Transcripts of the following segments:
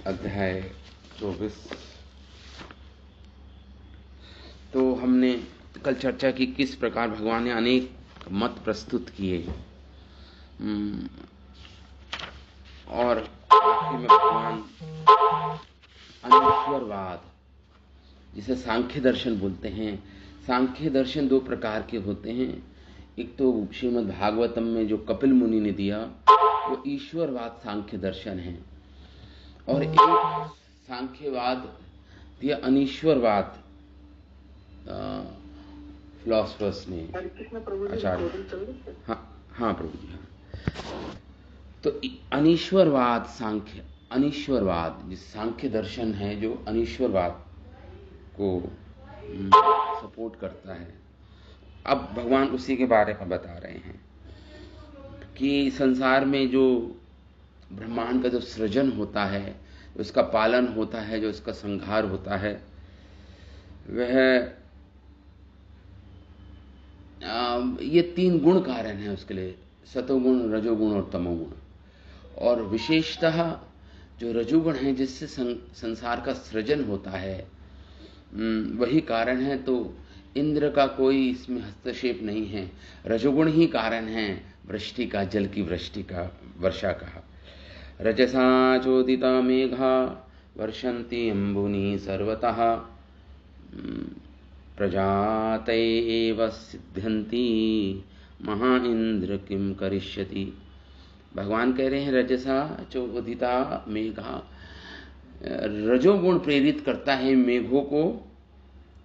अध्याय 24। तो हमने कल चर्चा की किस प्रकार भगवान ने अनेक मत प्रस्तुत किए और आखिर में भगवान अनीश्वरवाद, जिसे सांख्य दर्शन बोलते हैं। सांख्य दर्शन दो प्रकार के होते हैं। एक तो श्रीमद् भागवतम में जो कपिल मुनि ने दिया वो ईश्वरवाद सांख्य दर्शन है, और एक सांख्यवाद दिया अनीश्वरवाद फिलोसफर्स ने, आचार्य। हाँ प्रभु जी, हाँ। तो अनीश्वरवाद अनीश्वरवाद जिस सांख्य दर्शन है जो अनीश्वरवाद को सपोर्ट करता है। अब भगवान उसी के बारे में बता रहे हैं कि संसार में जो ब्रह्मांड का जो सृजन होता है, उसका पालन होता है, जो उसका संहार होता है, वह ये तीन गुण कारण है उसके लिए, सतोगुण, रजोगुण और तमोगुण। और विशेषतः जो रजोगुण है जिससे संसार का सृजन होता है वही कारण है। तो इंद्र का कोई इसमें हस्तक्षेप नहीं है। रजोगुण ही कारण है वृष्टि का, जल की वृष्टि का, वर्षा का। रजसा चोदिता मेघा वर्षन्ति अंबुनि सर्वतः प्रजातये एव सिद्ध्यन्ति महा इंद्र किम करिष्यति। भगवान कह रहे हैं रजसा चोदिता मेघा, रजोगुण प्रेरित करता है मेघों को,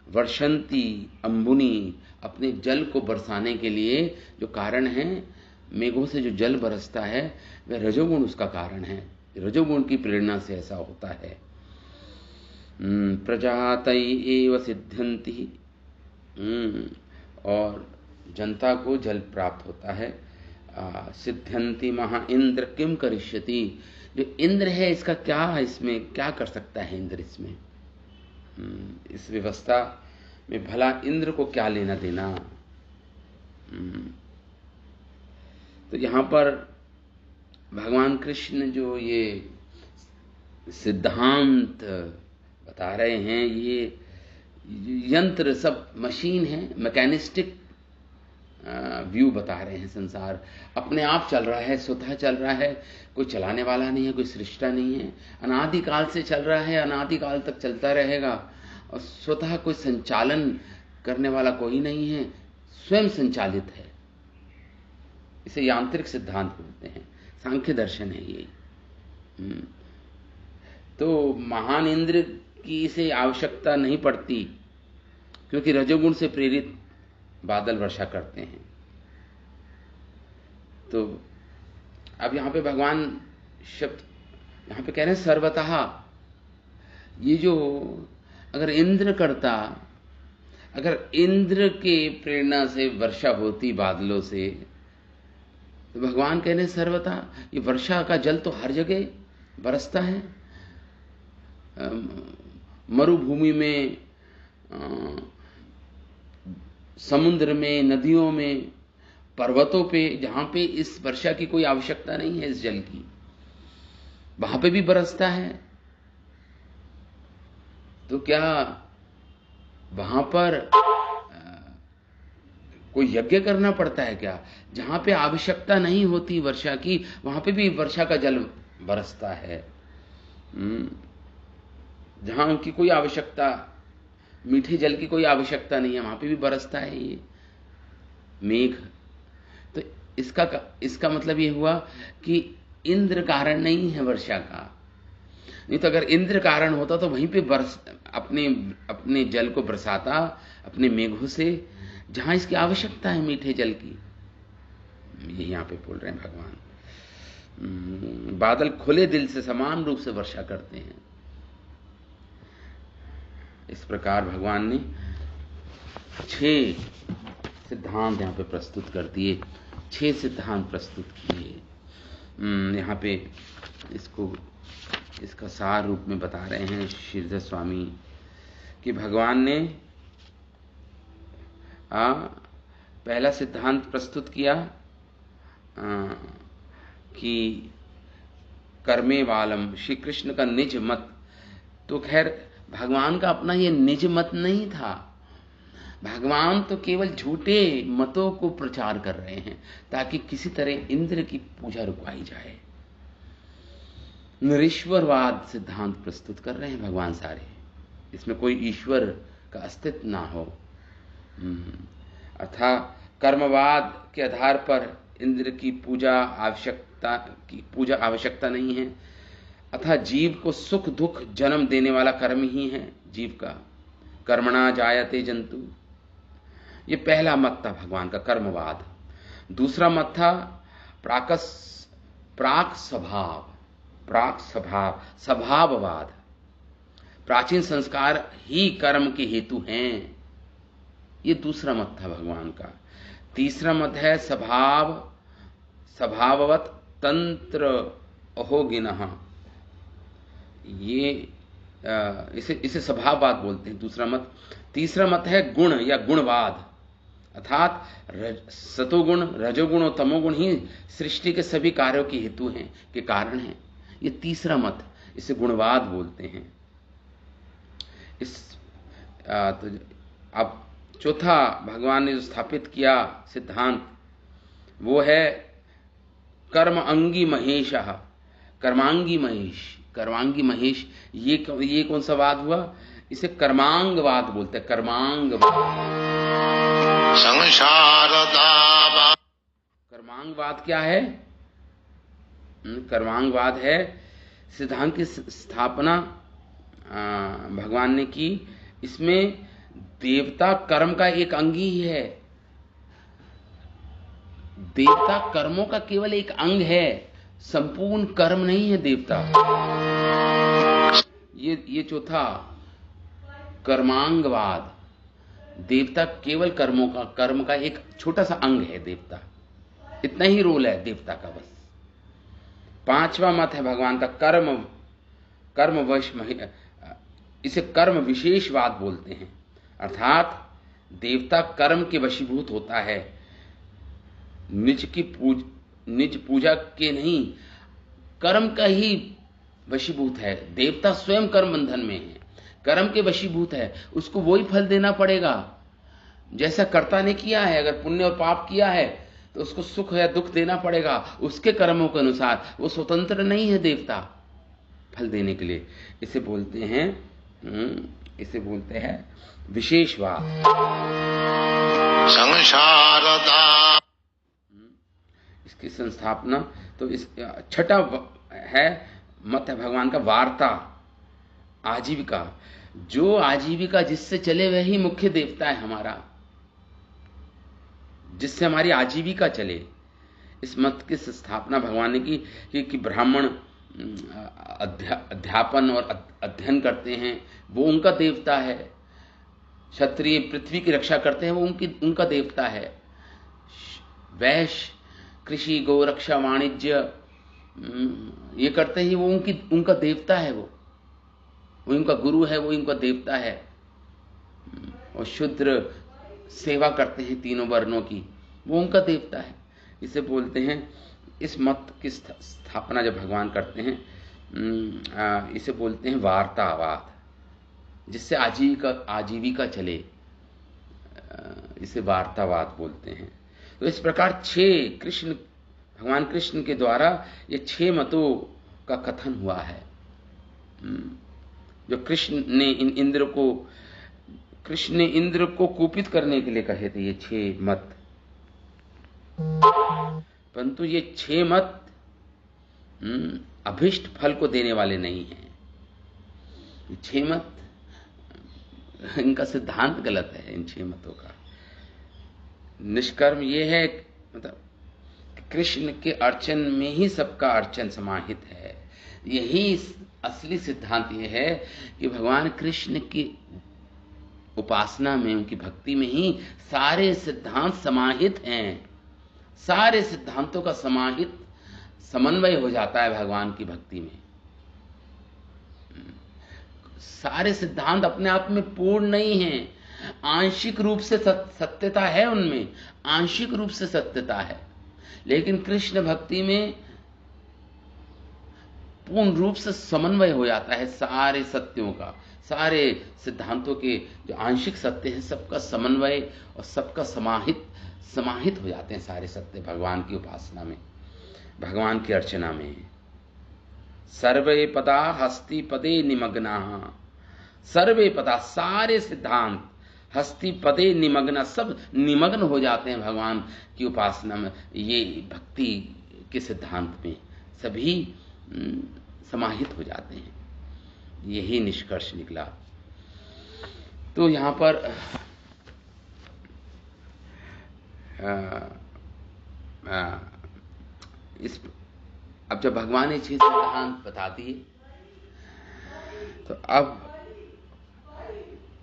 वर्षंती अंबुनि, अपने जल को बरसाने के लिए जो कारण है, मेघों से जो जल बरसता है वह रजोगुण उसका कारण है। रजोगुण की प्रेरणा से ऐसा होता है। प्रजातये एव सिद्ध्यन्ति, और जनता को जल प्राप्त होता है। सिद्ध्यन्ति महा इंद्र किम करिष्यति, जो इंद्र है इसका क्या, इसमें क्या कर सकता है इंद्र, इसमें इस व्यवस्था में भला इंद्र को क्या लेना देना। तो यहां पर भगवान कृष्ण जो ये सिद्धांत बता रहे हैं, ये यंत्र सब मशीन है, मैकेनिस्टिक व्यू बता रहे हैं। संसार अपने आप चल रहा है, स्वतः चल रहा है, कोई चलाने वाला नहीं है, कोई सृष्टा नहीं है। अनादिकाल से चल रहा है, अनादिकाल तक चलता रहेगा, और स्वतः कोई संचालन करने वाला कोई नहीं है, स्वयं संचालित है। इसे यांत्रिक सिद्धांत बोलते हैं, सांख्य दर्शन है ये। तो महान इंद्र की इसे आवश्यकता नहीं पड़ती, क्योंकि रजोगुण से प्रेरित बादल वर्षा करते हैं। तो अब यहां पे भगवान शब्द यहां पे कह रहे हैं सर्वतः। ये जो अगर इंद्र करता, अगर इंद्र के प्रेरणा से वर्षा होती बादलों से, तो भगवान कह रहे हैं सर्वतः, ये वर्षा का जल तो हर जगह बरसता है। मरुभूमि में, समुद्र में, नदियों में, पर्वतों पे, जहां पे इस वर्षा की कोई आवश्यकता नहीं है, इस जल की, वहां पे भी बरसता है। तो क्या वहां पर कोई यज्ञ करना पड़ता है क्या? जहां पे आवश्यकता नहीं होती वर्षा की, वहां पे भी वर्षा का जल बरसता है। जहां उनकी कोई आवश्यकता, मीठे जल की कोई आवश्यकता नहीं है, वहां पे भी बरसता है ये मेघ। तो इसका मतलब ये हुआ कि इंद्र कारण नहीं है वर्षा का। नहीं तो अगर इंद्र कारण होता तो वहीं पे अपने जल को बरसाता, अपने मेघों से, जहां इसकी आवश्यकता है मीठे जल की। ये यहां पे बोल रहे हैं भगवान। बादल खुले दिल से समान रूप से वर्षा करते हैं। इस प्रकार भगवान ने 6 सिद्धांत यहां पे प्रस्तुत कर दिए, 6 सिद्धांत प्रस्तुत किए। यहां पे इसका सार रूप में बता रहे हैं श्रीधर स्वामी कि भगवान ने पहला सिद्धांत प्रस्तुत किया कि कर्मे वालम, श्री कृष्ण का निज मत। तो खैर भगवान का अपना ये निज मत नहीं था, भगवान तो केवल झूठे मतों को प्रचार कर रहे हैं ताकि किसी तरह इंद्र की पूजा रुकवाई जाए। निरीश्वरवाद सिद्धांत प्रस्तुत कर रहे हैं भगवान सारे, इसमें कोई ईश्वर का अस्तित्व ना हो। अर्थात कर्मवाद के आधार पर इंद्र की पूजा आवश्यकता नहीं है, अतः जीव को सुख दुख जन्म देने वाला कर्म ही है जीव का। कर्मणा जायते जंतु, ये पहला मत था भगवान का, कर्मवाद। दूसरा मत था प्राक स्वभाववाद। प्राचीन संस्कार ही कर्म के हेतु हैं, ये दूसरा मत था भगवान का। तीसरा मत है स्वभाववत तंत्र अहोगिनः, ये इसे स्वभाववाद बोलते हैं, दूसरा मत। तीसरा मत है गुण या गुणवाद, अर्थात सतोगुण रजोगुण और तमोगुण ही सृष्टि के सभी कार्यों के हेतु हैं, के कारण हैं। ये तीसरा मत, इसे गुणवाद बोलते हैं। तो अब चौथा भगवान ने जो स्थापित किया सिद्धांत वो है कर्मांगी महेशः, कर्मांगी महेश। ये कौन सा वाद हुआ? इसे कर्मांगवाद बोलते हैं, कर्मांगवाद क्या है? कर्मांगवाद है सिद्धांत की स्थापना भगवान ने की, इसमें देवता कर्म का एक अंग ही है। देवता कर्मों का केवल एक अंग है, संपूर्ण कर्म नहीं है देवता। ये चौथा कर्मांगवाद, देवता केवल कर्म का एक छोटा सा अंग है देवता, इतना ही रोल है देवता का बस। पांचवा मत है भगवान का कर्मवश, इसे कर्म विशेषवाद बोलते हैं, अर्थात देवता कर्म के वशीभूत होता है, निज पूजा के नहीं, कर्म का ही वशीभूत है। देवता स्वयं कर्म बंधन में है, कर्म के वशीभूत है, उसको वही फल देना पड़ेगा जैसा कर्ता ने किया है। अगर पुण्य और पाप किया है तो उसको सुख या दुख देना पड़ेगा उसके कर्मों के अनुसार, वो स्वतंत्र नहीं है देवता फल देने के लिए। इसे बोलते हैं विशेषवाद। इसकी संस्थापना तो इस छठा है मत है भगवान का वार्ता, आजीविका। जो आजीविका जिससे चले वही मुख्य देवता है हमारा, जिससे हमारी आजीविका चले। इस मत की स्थापना भगवान ने की कि ब्राह्मण अध्यापन और अध्ययन करते हैं, वो उनका देवता है। क्षत्रिय पृथ्वी की रक्षा करते हैं, वो उनका देवता है। वैश्य कृषि गौरक्षा वाणिज्य ये करते हैं, वो उनका देवता है, वो उनका गुरु है, वो उनका देवता है। और शूद्र सेवा करते हैं तीनों वर्णों की, वो उनका देवता है। इसे बोलते हैं, इस मत की स्थापना जब भगवान करते हैं इसे बोलते हैं वार्तावाद, जिससे आजीविका चले, इसे वार्तावाद बोलते हैं। तो इस प्रकार भगवान कृष्ण के द्वारा ये 6 मतों का कथन हुआ है, जो कृष्ण ने इंद्र को कुपित करने के लिए कहे थे, ये 6 मत। परंतु ये 6 मत अभिष्ट फल को देने वाले नहीं हैं। 6 मत, इनका सिद्धांत गलत है। इन 6 मतों का निष्कर्म ये है, मतलब कृष्ण के अर्चन में ही सबका अर्चन समाहित है। यही असली सिद्धांत ये है कि भगवान कृष्ण की उपासना में, उनकी भक्ति में ही सारे सिद्धांत समाहित हैं। सारे सिद्धांतों का समाहित समन्वय हो जाता है भगवान की भक्ति में। सारे सिद्धांत अपने आप में पूर्ण नहीं हैं, आंशिक रूप से सत्यता है उनमें, आंशिक रूप से सत्यता है। लेकिन कृष्ण भक्ति में पूर्ण रूप से समन्वय हो जाता है सारे सत्यों का, सारे सिद्धांतों के जो आंशिक सत्य हैं सबका समन्वय और सबका समाहित हो जाते हैं सारे सत्य भगवान की उपासना में, भगवान की अर्चना में। सर्वे पदा हस्ति पदे निमग्ना, सर्वे पदा सारे सिद्धांत हस्ति पदे निमग्न, सब निमग्न हो जाते हैं भगवान की उपासना में, ये भक्ति के सिद्धांत में सभी समाहित हो जाते हैं। यही निष्कर्ष निकला। तो यहां पर अब जब भगवान ने 6 सिद्धांत बता दिए तो अब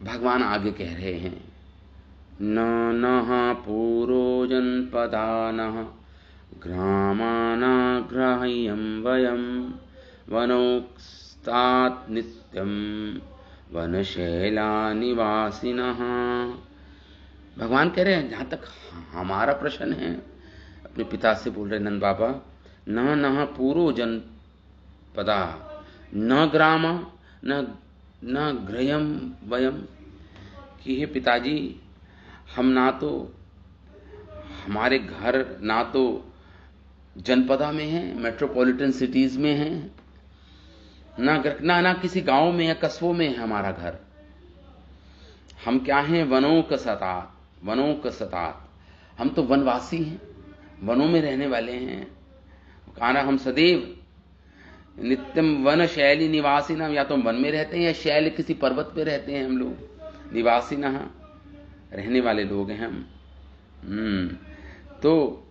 भगवान आगे कह रहे हैं, न नः पूरो जनपदानः ग्रामानाग्राह्यं वयं वनोक्तात् नित्यं वनशैलानिवासिनः। भगवान कह रहे हैं जहां तक हमारा प्रश्न है, अपने पिता से बोल रहे नंद बाबा, न नः पूरो जनपदा न ग्राम न गृहम वयम, कि हे पिताजी हम ना तो हमारे घर ना तो जनपदा में हैं, मेट्रोपॉलिटन सिटीज में हैं, ना किसी गांव में या कस्बों में है हमारा घर। हम क्या हैं? वनों का सतात, हम तो वनवासी हैं, वनों में रहने वाले हैं। कहना हम सदैव नित्यम वन शैली निवासी ना, या तो वन में रहते हैं या शैल किसी पर्वत पे रहते हैं हम लोग, निवासी ना रहने वाले लोग हैं हम। तो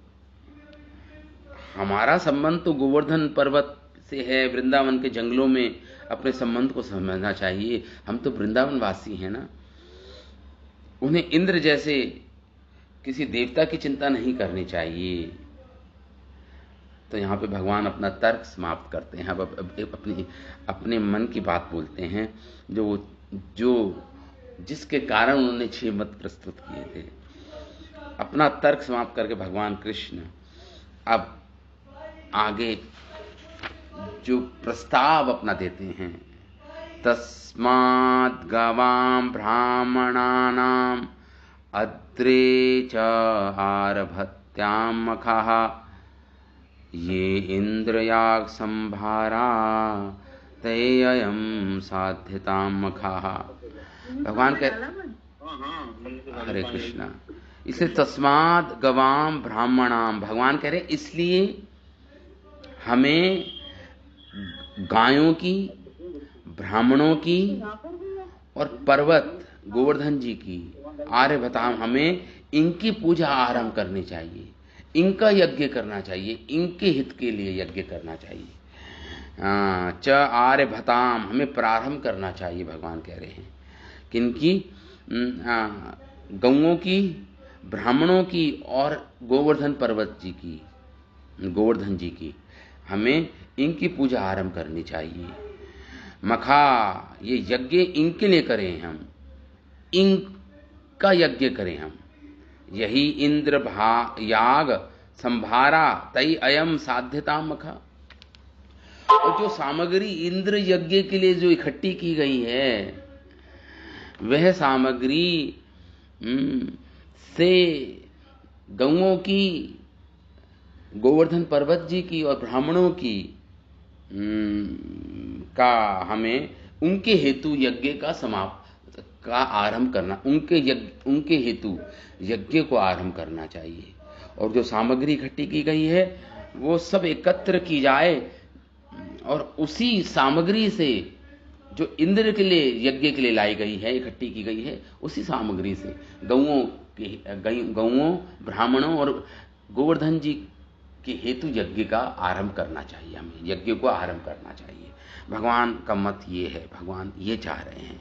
हमारा संबंध तो गोवर्धन पर्वत से है, वृंदावन के जंगलों में अपने संबंध को समझना चाहिए। हम तो वृंदावन वासी हैं ना। उन्हें इंद्र जैसे किसी देवता की चिंता नहीं करनी चाहिए। तो यहां पे भगवान अपना तर्क समाप्त करते हैं। अब अपने मन की बात बोलते हैं, जो जिसके कारण उन्होंने 6 मत प्रस्तुत किए थे। अपना तर्क समाप्त करके भगवान कृष्ण अब आगे जो प्रस्ताव अपना देते हैं, तस्मात् गवां ब्राह्मणानाम् अद्रे च आरभत्यां मखः ये इंद्रयाग संभारा तययं साध्यतां मखः। भगवान हरे कृष्णा, इसलिए तस्मात् गवां ब्राह्मणाम, भगवान कह रहे इसलिए हमें गायों की, ब्राह्मणों की और पर्वत गोवर्धन जी की, आर्यभताम, हमें इनकी पूजा आरंभ करनी चाहिए, इनका यज्ञ करना चाहिए, इनके हित के लिए यज्ञ करना चाहिए। च आर्यभताम, हमें प्रारंभ करना चाहिए। भगवान कह रहे हैं किनकी? गौओं की, ब्राह्मणों की और गोवर्धन पर्वत जी की, गोवर्धन जी की, हमें इनकी पूजा आरंभ करनी चाहिए। मखा, ये यज्ञ इनके लिए करें, हम इनका यज्ञ करें हम। यही इंद्र याग संभारा तई अयम साध्यता मखा। और जो सामग्री इंद्र यज्ञ के लिए जो इकट्ठी की गई है, वह सामग्री से गौओं की, गोवर्धन पर्वत जी की और ब्राह्मणों की का हमें उनके हेतु यज्ञ का आरंभ करना, उनके हेतु यज्ञ को आरंभ करना चाहिए। और जो सामग्री इकट्ठी की गई है वो सब एकत्र की जाए और उसी सामग्री से जो इंद्र के लिए, यज्ञ के लिए लाई गई है, इकट्ठी की गई है, उसी सामग्री से गौओं, ब्राह्मणों और गोवर्धन जी के हेतु यज्ञ का आरंभ करना चाहिए। हमें यज्ञ को आरंभ करना चाहिए। भगवान का मत ये है, भगवान ये चाह रहे हैं।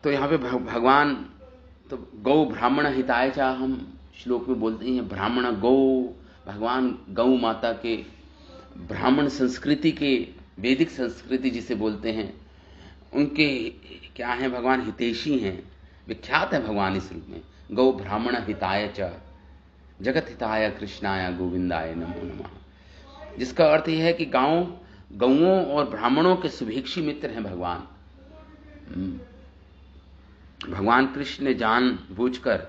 तो यहाँ पे भगवान तो गौ ब्राह्मण हिताय च, हम श्लोक में बोलते हैं ब्राह्मण गौ, भगवान गौ माता के, ब्राह्मण संस्कृति के, वैदिक संस्कृति जिसे बोलते हैं, उनके क्या हैं? भगवान हितैषी हैं, विख्यात है भगवान इस रूप में। गौ ब्राह्मण हिताय च जगत हिताय कृष्णाय गोविंदाय नमो नमः। जिसका अर्थ यह है कि गौओं और ब्राह्मणों के शुभेक्षी मित्र हैं भगवान। भगवान कृष्ण ने जानबूझकर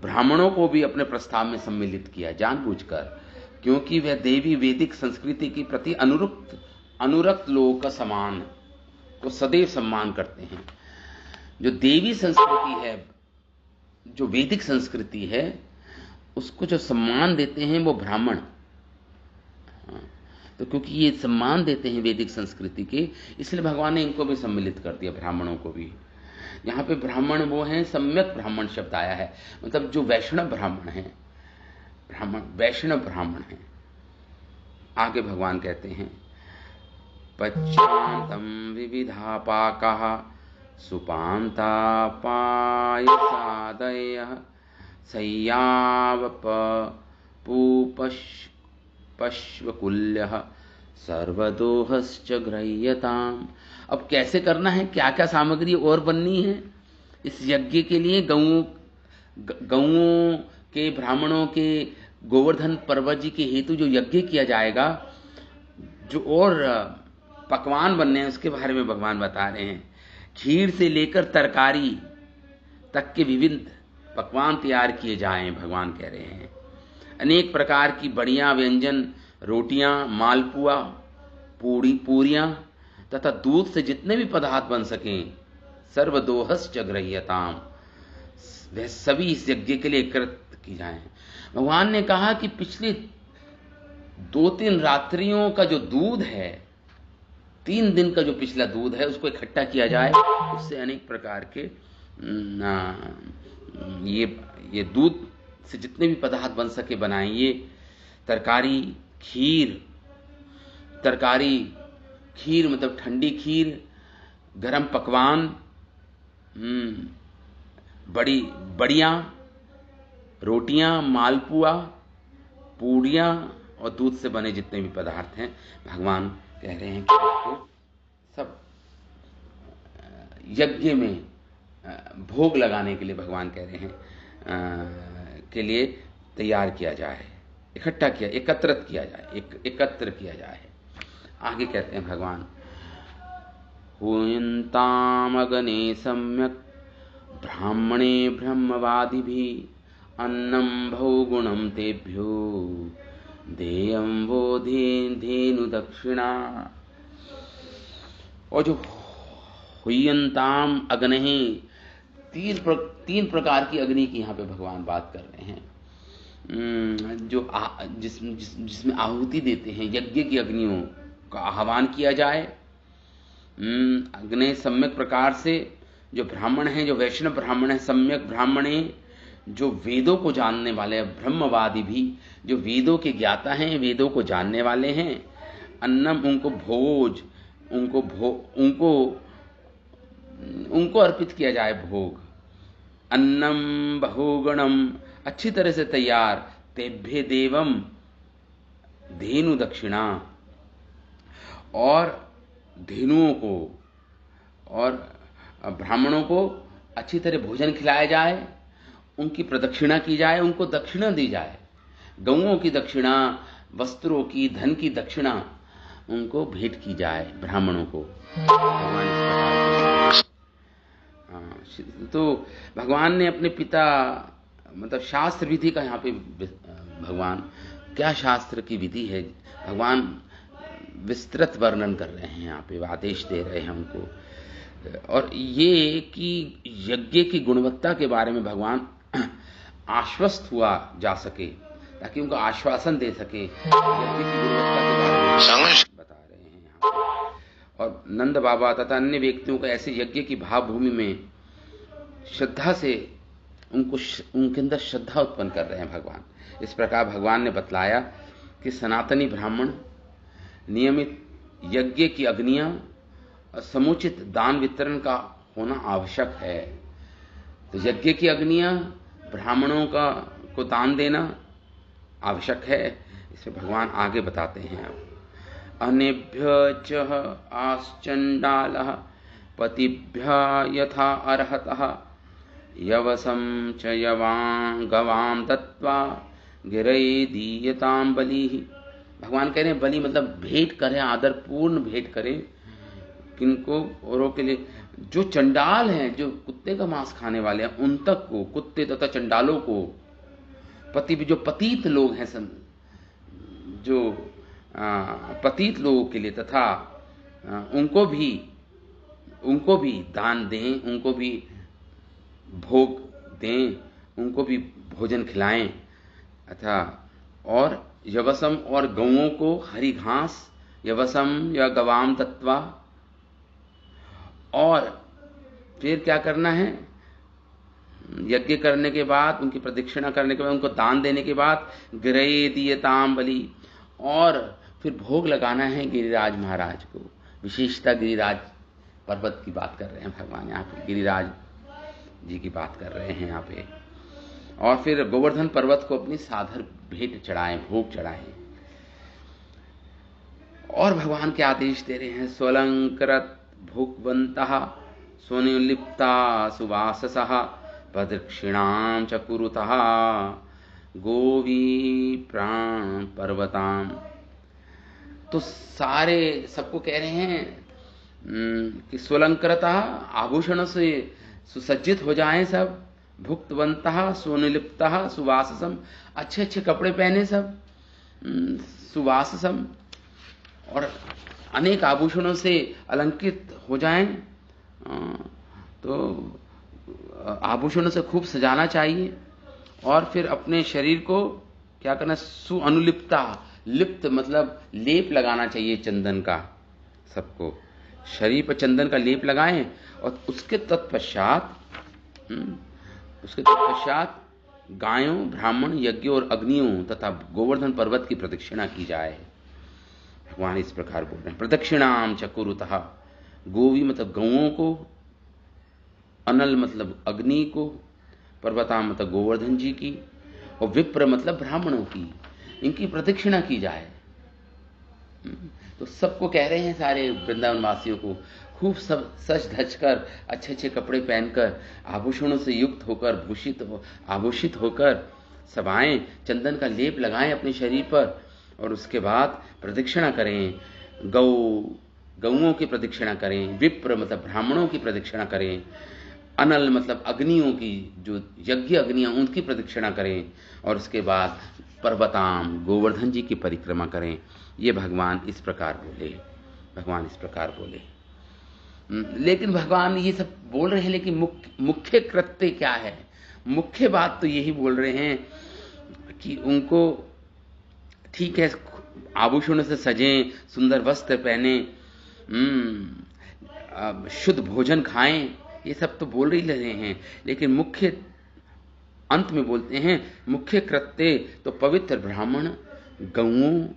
ब्राह्मणों को भी अपने प्रस्ताव में सम्मिलित किया, जानबूझकर, क्योंकि वह देवी वैदिक संस्कृति के प्रति अनुरक्त लोगों का सम्मान को सदैव सम्मान करते हैं। जो देवी संस्कृति है, जो वैदिक संस्कृति है, उसको जो सम्मान देते हैं वो ब्राह्मण। तो क्योंकि ये सम्मान देते हैं वैदिक संस्कृति के, इसलिए भगवान ने इनको भी सम्मिलित कर दिया, ब्राह्मणों को भी। यहाँ पे ब्राह्मण वो हैं, सम्यक ब्राह्मण शब्द आया है, मतलब जो वैष्णव ब्राह्मण हैं, वैष्णव ब्राह्मण हैं। आगे भगवान कहते हैं, पच्चान्तं विविधा पाकाः सुपान्ता पायसादयः सय्यावपश्वकुल्यः सर्वदोहश्च गृह्यताम्। अब कैसे करना है, क्या क्या सामग्री और बननी है इस यज्ञ के लिए? गौओं के, ब्राह्मणों के, गोवर्धन पर्वत जी के हेतु जो यज्ञ किया जाएगा, जो और पकवान बनने हैं उसके बारे में भगवान बता रहे हैं। खीर से लेकर तरकारी तक के विविध पकवान तैयार किए जाएं, भगवान कह रहे हैं। अनेक प्रकार की बढ़िया व्यंजन, रोटियां, मालपुआ, पूरियां तथा दूध से जितने भी पदार्थ बन सकें, सर्वदोहश्च गृह्यताम्, वह सभी इस यज्ञ के लिए एकत्र की जाएं। भगवान ने कहा कि पिछली 2-3 रात्रियों का जो दूध है, 3 दिन का जो पिछला दूध है, उसको इकट्ठा किया जाए। उससे अनेक प्रकार के ये दूध से जितने भी पदार्थ बन सके बनाएं। ये तरकारी, खीर मतलब ठंडी खीर, गरम पकवान, बढ़िया रोटियां, मालपुआ, पूड़ियां और दूध से बने जितने भी पदार्थ हैं, भगवान कह रहे हैं कि उसको सब यज्ञ में भोग लगाने के लिए, भगवान कह रहे हैं के लिए तैयार किया जाए, एकत्र किया जाए। आगे कहते हैं भगवान, हुयन्तामगने सम्यक् ब्राह्मणे ब्रह्मवादिभिः अन्नं बहुगुणं तेभ्यो देयं वो धेनु दक्षिणा। और जो हुयन्ताम अग्नि, 3 प्रकार की अग्नि की यहाँ पे भगवान बात कर रहे हैं, जो जिसमें आहुति देते हैं, यज्ञ की अग्नियों का आह्वान किया जाए। अग्नि सम्यक प्रकार से, जो ब्राह्मण हैं, जो वैष्णव ब्राह्मण हैं, सम्यक ब्राह्मणे, जो वेदों को जानने वाले हैं, ब्रह्मवादी भी, जो वेदों के ज्ञाता हैं, वेदों को जानने वाले हैं। अन्नम, उनको अर्पित किया जाए भोग। अन्नम बहुगुणम, अच्छी तरह से तैयार। तेभ्य देवम धेनु दक्षिणा, और धेनुओं को और ब्राह्मणों को अच्छी तरह भोजन खिलाया जाए, उनकी प्रदक्षिणा की जाए, उनको दक्षिणा दी जाए। गौओं की दक्षिणा, वस्त्रों की, धन की दक्षिणा उनको भेंट की जाए, ब्राह्मणों को। तो भगवान ने अपने पिता, मतलब शास्त्र विधि का यहाँ पे भगवान, क्या शास्त्र की विधि है, भगवान विस्तृत वर्णन कर रहे हैं यहाँ पे, आदेश दे रहे हैं उनको। और ये कि यज्ञ की गुणवत्ता के बारे में भगवान आश्वस्त हुआ जा सके, ताकि उनको आश्वासन दे सके, यज्ञ की गुणवत्ता के बारे में बता रहे हैं यहाँ पे। और नंद बाबा तथा अन्य व्यक्तियों को ऐसे यज्ञ की भावभूमि में श्रद्धा से उनके अंदर श्रद्धा उत्पन्न कर रहे हैं भगवान। इस प्रकार भगवान ने बतलाया कि सनातनी ब्राह्मण नियमित यज्ञ की अग्नियां और समुचित दान वितरण का होना आवश्यक है। तो यज्ञ की अग्नियां, ब्राह्मणों को दान देना आवश्यक है। इसे भगवान आगे बताते हैं। अब अनेभ्य च आश्चंडालः पतिभ्य यथा अर्हतः यवसं च यवां गवां दत्त्वा गिरै दीयतां बलिः भगवान कह रहे हैं बलि मतलब भेंट करें, आदरपूर्ण भेंट करें। किनको? औरों के लिए। जो चंडाल हैं, जो कुत्ते का मांस खाने वाले हैं, उन तक को, कुत्ते तथा चंडालों को, जो पतित लोग हैं, जो पतित लोगों के लिए, तथा उनको भी दान दें, उनको भी भोग दें, उनको भी भोजन खिलाएं। अथा और यवसम और गौओं को हरी घास, यवसम या गवाम तत्वा। और फिर क्या करना है? यज्ञ करने के बाद, उनकी प्रदक्षिणा करने के बाद, उनको दान देने के बाद गिरये दीयताम बलि, और फिर भोग लगाना है गिरिराज महाराज को। विशेषता गिरिराज पर्वत की बात कर रहे हैं भगवान यहाँ पे, गिरिराज जी की बात कर रहे हैं यहाँ पे। और फिर गोवर्धन पर्वत को अपनी साधर भेंट चढ़ाएं, भोग चढ़ाएं। और भगवान के आदेश दे रहे हैं, स्वलंकृत भुक्वन्तः स्वनिलिप्ता सुवाससः प्रदक्षिणां च कुरुतः गोवी प्राण पर्वताम। तो सारे सबको कह रहे हैं कि स्वलंकृतः, आभूषणों से सुसज्जित हो जाएं सब, भुक्तवन्तः स्वनिलिप्तः सुवाससम, अच्छे अच्छे कपड़े पहने सब, सुवाससम, और अनेक आभूषणों से अलंकृत हो जाएं। तो आभूषणों से खूब सजाना चाहिए। और फिर अपने शरीर को क्या करना? सुअनुलिप्ता, लिप्त मतलब लेप लगाना चाहिए चंदन का। सबको शरीर पर चंदन का लेप लगाएं। और उसके तत्पश्चात गायों, ब्राह्मण, यज्ञों और अग्नियों तथा गोवर्धन पर्वत की प्रदक्षिणा की जाए। भगवान इस प्रकार बोल रहे हैं, प्रदक्षिणाम च कुरुतः। गोवी मतलब गौओं को, अनल मतलब अग्नि को, पर्वताम मतलब गोवर्धन जी की, और विप्र मतलब ब्राह्मणों की, इनकी प्रदक्षिणा की जाए। तो सबको कह रहे हैं, सारे वृंदावन वासियों को, खूब सब सच धज कर, अच्छे अच्छे कपड़े पहनकर, आभूषणों से युक्त होकर, आभूषित होकर सब आएं, चंदन का लेप लगाएं अपने शरीर पर, और उसके बाद प्रदक्षिणा करें। गौओं की प्रदक्षिणा करें, विप्र मतलब ब्राह्मणों की प्रदक्षिणा करें, अनल मतलब अग्नियों की, जो यज्ञ अग्नियां, उनकी प्रदक्षिणा करें, और उसके बाद पर्वताम, गोवर्धन जी की परिक्रमा करें। ये भगवान इस प्रकार बोले। लेकिन भगवान ये सब बोल रहे हैं, लेकिन मुख्य कृत्य क्या है? मुख्य बात तो यही बोल रहे हैं कि उनको ठीक है, आभूषणों से सजें, सुंदर वस्त्र पहने, शुद्ध भोजन खाएं, ये सब तो बोल ही रहे हैं। लेकिन मुख्य अंत में बोलते हैं, मुख्य कृत्य तो पवित्र ब्राह्मण, गौओं,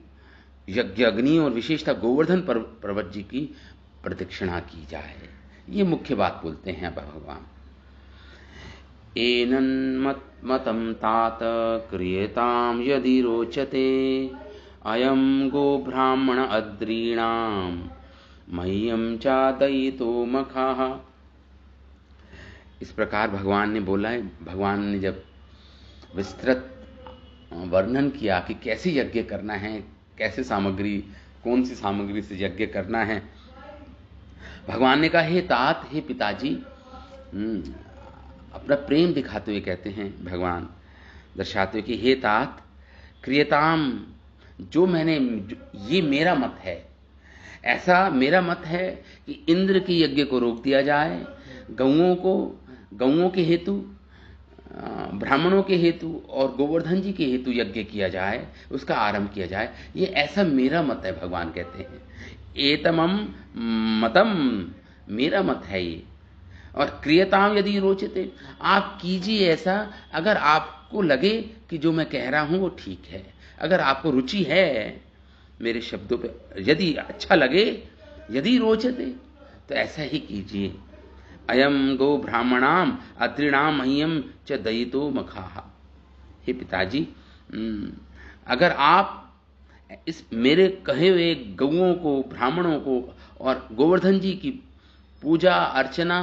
यज्ञ अग्नि और विशेषता गोवर्धन पर्वत जी की प्रदक्षिणा की जाए। ये मुख्य बात बोलते हैं भगवान। एनन्मतं तात क्रियतां यदि रोचते अयं गो ब्राह्मण अद्रीणां मह्यं चादयितो मखाः। इस प्रकार भगवान ने बोला है। भगवान ने जब विस्तृत वर्णन किया कि कैसे यज्ञ करना है, कैसे सामग्री, कौन सी सामग्री से यज्ञ करना है, भगवान ने कहा, हे तात, हे पिताजी, अपना प्रेम दिखाते हुए कहते हैं भगवान, दर्शाते हुए कि हे तात, क्रियताम, ये मेरा मत है, ऐसा मेरा मत है कि इंद्र के यज्ञ को रोक दिया जाए, गौओं के हेतु, ब्राह्मणों के हेतु और गोवर्धन जी के हेतु यज्ञ किया जाए, उसका आरंभ किया जाए। ये ऐसा मेरा मत है, भगवान कहते हैं। एतमम मतम, मेरा मत है ये। और क्रियताम यदि रोचते, आप कीजिए ऐसा अगर आपको लगे कि जो मैं कह रहा हूं वो ठीक है, अगर आपको रुचि है मेरे शब्दों पे, यदि अच्छा लगे, यदि रोचते, तो ऐसा ही कीजिए। अयम गो ब्राह्मणाम अत्रिणाम मह्यम च दयितो मखाः। हे पिताजी, अगर आप इस मेरे कहे हुए गौओं को, ब्राह्मणों को और गोवर्धन जी की पूजा अर्चना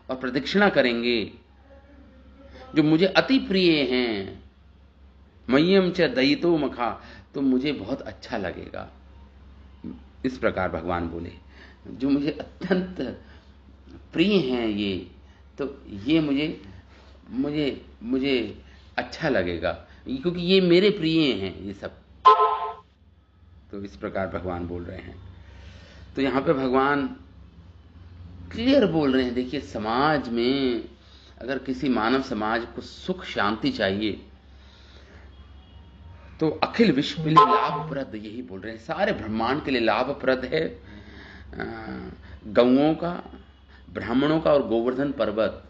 और प्रदक्षिणा करेंगे, जो मुझे अति प्रिय हैं, मह्यम च दयितो मखा, तो मुझे बहुत अच्छा लगेगा। इस प्रकार भगवान बोले, जो मुझे अत्यंत प्रिय हैं ये, तो ये मुझे मुझे मुझे अच्छा लगेगा, क्योंकि ये मेरे प्रिय हैं ये सब। तो इस प्रकार भगवान बोल रहे हैं। तो यहां पे भगवान क्लियर बोल रहे हैं, देखिए समाज में अगर किसी मानव समाज को सुख शांति चाहिए तो अखिल विश्व के लिए लाभप्रद, यही बोल रहे हैं, सारे ब्रह्मांड के लिए लाभप्रद है गौओं का, ब्राह्मणों का और गोवर्धन पर्वत,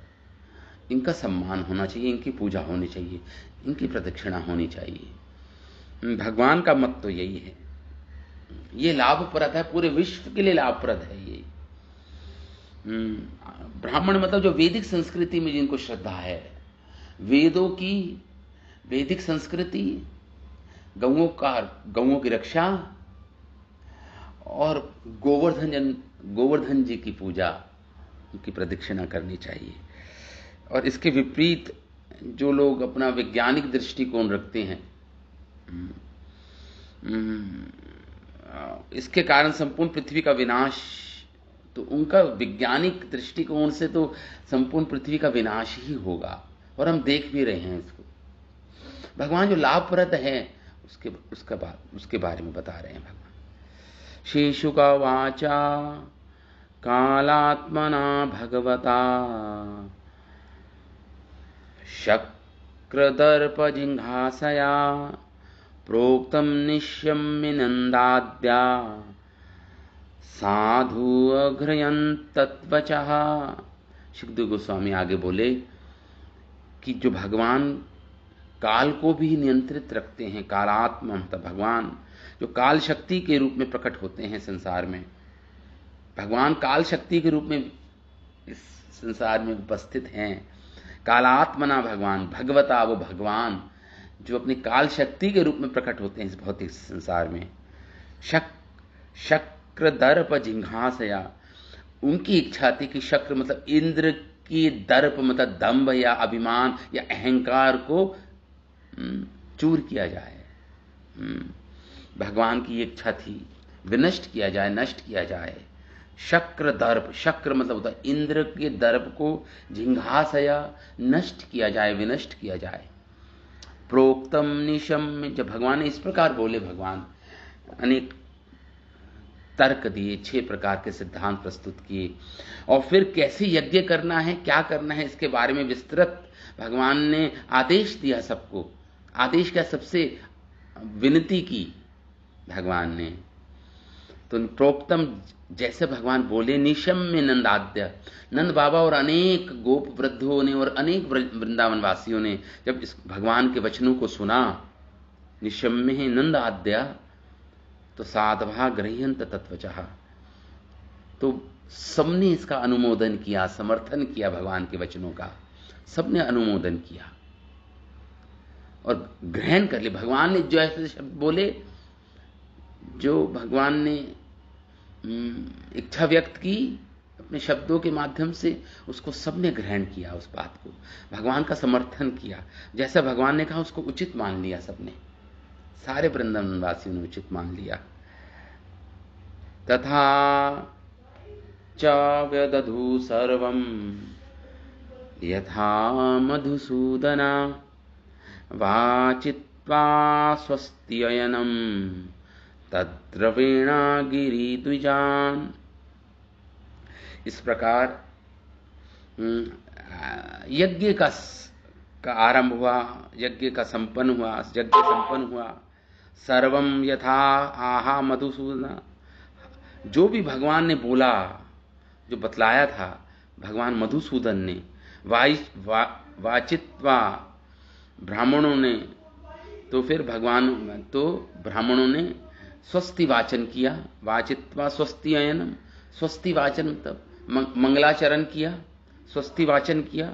इनका सम्मान होना चाहिए, इनकी पूजा होनी चाहिए, इनकी प्रदक्षिणा होनी चाहिए। भगवान का मत तो यही है, ये लाभप्रद है, पूरे विश्व के लिए लाभप्रद है ये। ब्राह्मण मतलब जो वैदिक संस्कृति में जिनको श्रद्धा है, वेदों की वैदिक संस्कृति, गौओं की रक्षा और गोवर्धन जी की पूजा, उनकी प्रदक्षिणा करनी चाहिए। और इसके विपरीत जो लोग अपना वैज्ञानिक दृष्टिकोण रखते हैं, इसके कारण संपूर्ण पृथ्वी का विनाश, तो उनका वैज्ञानिक दृष्टिकोण से तो संपूर्ण पृथ्वी का विनाश ही होगा, और हम देख भी रहे हैं इसको। भगवान जो लाभप्रद है उसके बारे में बता रहे हैं भगवान। शेषुका वाचा कालात्मना भगवता शक्रदर्प जिघासया प्रोक्तम निश्यम्य नंदाद्या साधु अघ्रयन् तत्वचः। सुखदेव गोस्वामी आगे बोले कि जो भगवान काल को भी नियंत्रित रखते हैं, कालात्मा मतलब भगवान जो काल शक्ति के रूप में प्रकट होते हैं संसार में, भगवान काल शक्ति के रूप में इस संसार में उपस्थित हैं। कालात्मना भगवान, भगवता वो भगवान जो अपनी काल शक्ति के रूप में प्रकट होते हैं इस भौतिक संसार में। शक्र दर्प जिघासया, उनकी इच्छा थी कि शक्र मतलब इंद्र की, दर्प मतलब दंभ या अभिमान या अहंकार को चूर किया जाए। भगवान की इच्छा थी विनष्ट किया जाए, नष्ट किया जाए। शक्र दर्प, शक्र मतलब होता है इंद्र के दर्प को, जिघासया नष्ट किया जाए, विनष्ट किया जाए। प्रोक्तम निशम, जब भगवान ने इस प्रकार बोले, भगवान अनेक तर्क दिए, 6 प्रकार के सिद्धांत प्रस्तुत किए, और फिर कैसे यज्ञ करना है, क्या करना है, इसके बारे में विस्तृत भगवान ने आदेश दिया सबको। आदेश का सबसे विनती की भगवान ने। तो प्रोक्तम, जैसे भगवान बोले, निशम्य नंदाद्य, नंद बाबा और अनेक गोप वृद्धों ने और अनेक वृंदावन वासियों ने जब इस भगवान के वचनों को सुना, निशम्य नंदाद्य, तो साधवा गृह्यंत तत्वचः, तो सबने इसका अनुमोदन किया, समर्थन किया भगवान के वचनों का, सबने अनुमोदन किया और ग्रहण कर लिया। भगवान ने जो ऐसे शब्द बोले, जो भगवान ने इच्छा व्यक्त की अपने शब्दों के माध्यम से, उसको सबने ग्रहण किया, उस बात को भगवान का समर्थन किया। जैसा भगवान ने कहा उसको उचित मान लिया सबने, सारे वृंदावन वासियों ने उचित मान लिया। तथा च व्यदधु सर्वं यथा मधुसूदना वाचित्वा स्वस्त्ययनं तद्रवेणा गिरिद्विजान। इस प्रकार यज्ञ का आरंभ हुआ, यज्ञ संपन्न हुआ। सर्वम यथा आहा मधुसूदना, जो भी भगवान ने बोला, जो बतलाया था भगवान मधुसूदन ने, वाचित्वा ब्राह्मणों ने, तो फिर ब्राह्मणों ने स्वस्ति वाचन किया। वाचित्वा स्वस्ति अयनम, स्वस्ति वाचन मतलब मंगलाचरण किया, स्वस्ति वाचन किया।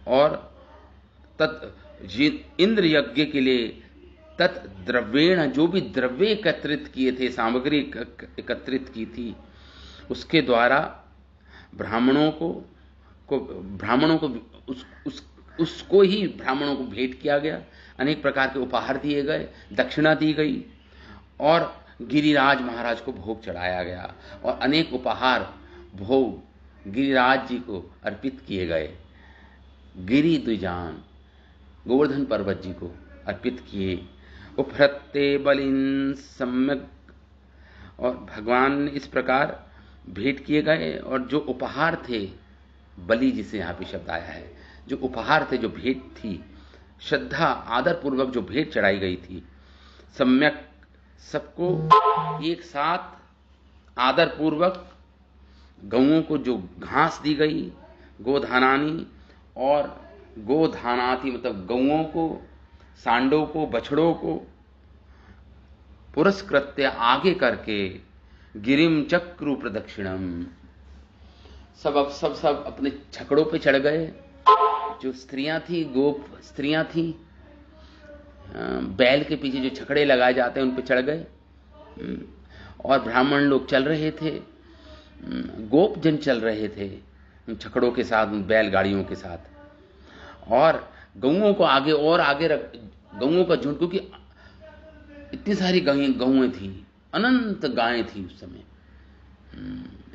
और इंद्र यज्ञ के लिए तत् द्रव्येण, जो भी द्रव्य एकत्रित किए थे, सामग्री एकत्रित की थी, उसके द्वारा ब्राह्मणों को उसको ही ब्राह्मणों को भेंट किया गया, अनेक प्रकार के उपहार दिए गए, दक्षिणा दी गई और गिरिराज महाराज को भोग चढ़ाया गया और अनेक उपहार भोग गिरिराज जी को अर्पित किए गए। गिरि द्विजान गोवर्धन पर्वत जी को अर्पित किए। उपहृत्ते बलिन सम्यक, और भगवान ने इस प्रकार भेंट किए गए। और जो उपहार थे, बलि जिसे यहाँ पे शब्द आया है, जो उपहार थे, जो भेंट थी, श्रद्धा आदर पूर्वक जो भेंट चढ़ाई गई थी, सम्यक सबको एक साथ आदर पूर्वक, गौओं को जो घास दी गई, गोधानानी, और गोधानाति मतलब गौओं को, सांडों को, बछड़ों को पुरस्कृत्य आगे करके गिरिम चक्रु प्रदक्षिणम, सब अपने छकड़ों पे चढ़ गए। जो स्त्रियां थी, गोप स्त्रियां थी, बैल के पीछे जो छकड़े लगाए जाते हैं उन पे चढ़ गए, और ब्राह्मण लोग चल रहे थे, गोप जन चल रहे थे उन छकड़ों के साथ, उन बैलगाड़ियों के साथ, और गौओं को आगे और आगे रख, गौओं का झुंड, क्योंकि इतनी सारी गौएं थी, अनंत गायें थी उस समय,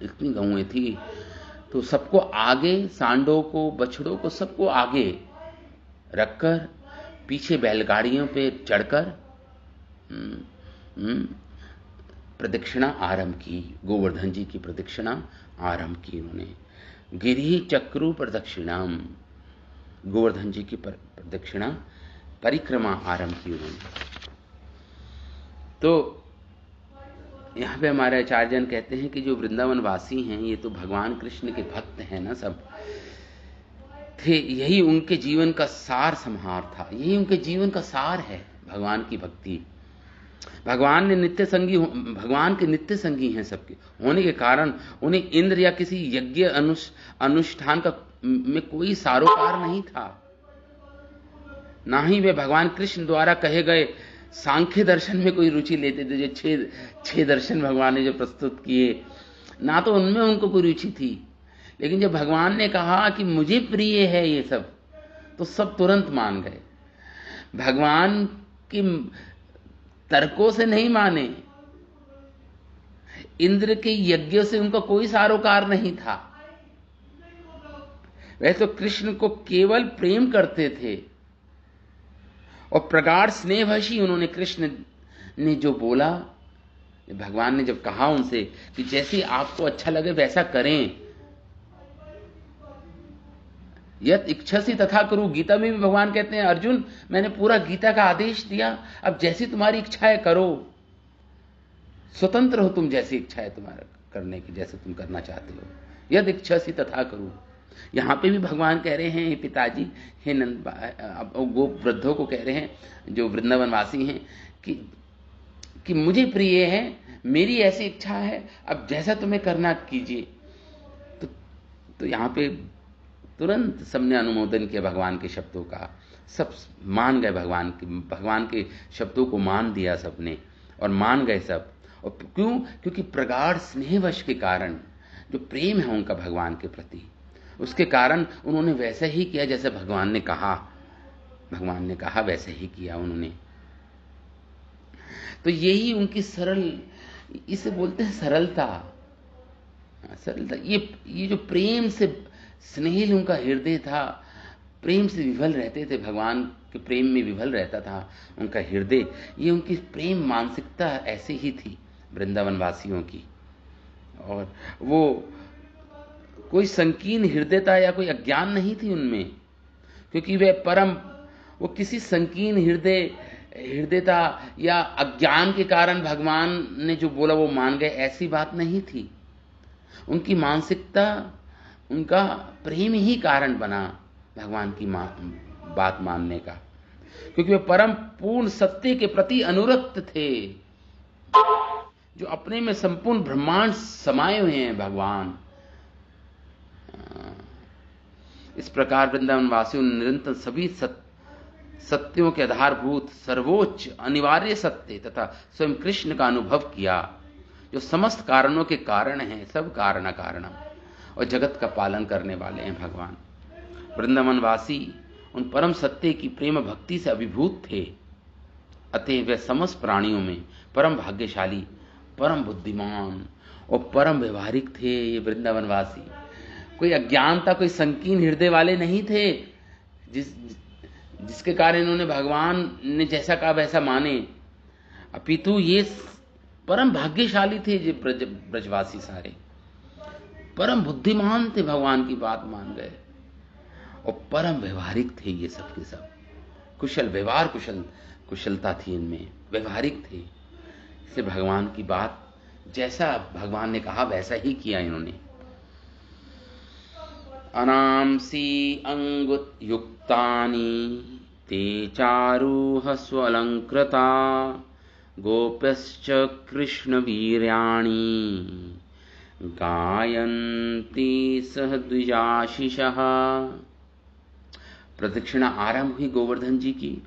इतनी गौएं थी, तो सबको आगे, सांडों को, बछड़ों को, सबको आगे रखकर पीछे बैलगाड़ियों पे चढ़कर प्रदक्षिणा आरंभ की। गोवर्धन जी की प्रदक्षिणा आरंभ की उन्होंने। गिरि चक्रु प्रदक्षिणाम, गोवर्धन जी की प्रदक्षिणा परिक्रमा आरंभ की उन्होंने। तो यहां पे हमारे आचार्यजन कहते हैं कि जो वृंदावन वासी हैं, ये तो भगवान कृष्ण के भक्त हैं ना, सब थे, यही उनके जीवन का सार समाहार था, यही उनके जीवन का सार है, भगवान की भक्ति। भगवान के नित्य संगी हैं सबके होने के कारण उन्हें इंद्र या किसी यज्ञ अनुष्ठान का में कोई सारोकार नहीं था, ना ही वे भगवान कृष्ण द्वारा कहे गए सांख्य दर्शन में कोई रुचि लेते थे, जो छह दर्शन भगवान ने जो प्रस्तुत किए, ना तो उनमें उनको कोई रुचि थी। लेकिन जब भगवान ने कहा कि मुझे प्रिय है ये सब, तो सब तुरंत मान गए। भगवान की तर्कों से नहीं माने, इंद्र के यज्ञ से उनका कोई सारोकार नहीं था। वह तो कृष्ण को केवल प्रेम करते थे और प्रगाढ़ स्नेहवशी उन्होंने, कृष्ण ने जो बोला, भगवान ने जब कहा उनसे कि जैसे आपको अच्छा लगे वैसा करें, यत इच्छसी तथा करो, गीता में भी भगवान कहते हैं अर्जुन मैंने पूरा गीता का आदेश दिया, अब जैसी तुम्हारी इच्छा है करो, स्वतंत्र हो तुम, जैसी इच्छा है तुम्हारा करने की, जैसे तुम करना चाहते हो, यद इच्छसी तथा करो। यहां पे भी भगवान कह रहे हैं, पिताजी हे नंद, गोप वृद्धों को कह रहे हैं जो वृंदावनवासी हैं कि मुझे प्रिय है, मेरी ऐसी इच्छा है, अब जैसा तुम्हें करना कीजिए। तो यहां पे तुरंत सबने अनुमोदन किया भगवान के शब्दों का, सब मान गए, भगवान के शब्दों को मान दिया सबने और मान गए सब। और क्यों? क्योंकि प्रगाढ़ स्नेहवश के कारण, जो प्रेम है उनका भगवान के प्रति, उसके कारण उन्होंने वैसे ही किया जैसे भगवान ने कहा वैसे ही किया उन्होंने। तो यही उनकी इसे बोलते हैं सरलता। ये जो प्रेम से स्नेहिल उनका हृदय था, प्रेम से विभल रहते थे, भगवान के प्रेम में विभल रहता था उनका हृदय, ये उनकी प्रेम मानसिकता ऐसी ही थी वृंदावन वासियों की। और वो कोई संकीर्ण हृदयता या कोई अज्ञान नहीं थी उनमें, क्योंकि वो किसी संकीर्ण हृदयता या अज्ञान के कारण भगवान ने जो बोला वो मान गए, ऐसी बात नहीं थी। उनकी मानसिकता, उनका प्रेम ही कारण बना भगवान की बात मानने का, क्योंकि वे परम पूर्ण सत्य के प्रति अनुरक्त थे, जो अपने में संपूर्ण ब्रह्मांड समाये हुए हैं भगवान। इस प्रकार वृंदावन वासियों ने निरंतर सभी सत्यों के आधारभूत सर्वोच्च अनिवार्य सत्य तथा स्वयं कृष्ण का अनुभव किया, जो समस्त कारणों के कारण हैं, सब कारणम, और जगत का पालन करने वाले हैं भगवान। वृंदावन वासी उन परम सत्य की प्रेम भक्ति से अभिभूत थे। अतः वे समस्त प्राणियों में परम भाग्यशाली, परम बुद्धिमान और परम व्यवहारिक थे। ये वृंदावनवासी कोई अज्ञानता, कोई संकीर्ण हृदय वाले नहीं थे जिसके कारण इन्होंने भगवान ने जैसा कहा वैसा माने। अपितु ये परम भाग्यशाली थे। ये ब्रजवासी सारे परम बुद्धिमान थे, भगवान की बात मान गए, और परम व्यवहारिक थे। ये सब के सब कुशल व्यवहार, कुशलता थी इनमें, व्यवहारिक थे। इसलिए भगवान की बात जैसा भगवान ने कहा वैसा ही किया इन्होंने। अनांसी अंगुत युक्तानि ते चारुह स्वलंकृता गोप्यश्च कृष्ण वीर्याणि गायन्ति सह द्विजाशिषः। प्रदक्षिणा आरंभ हुई गोवर्धन जी की।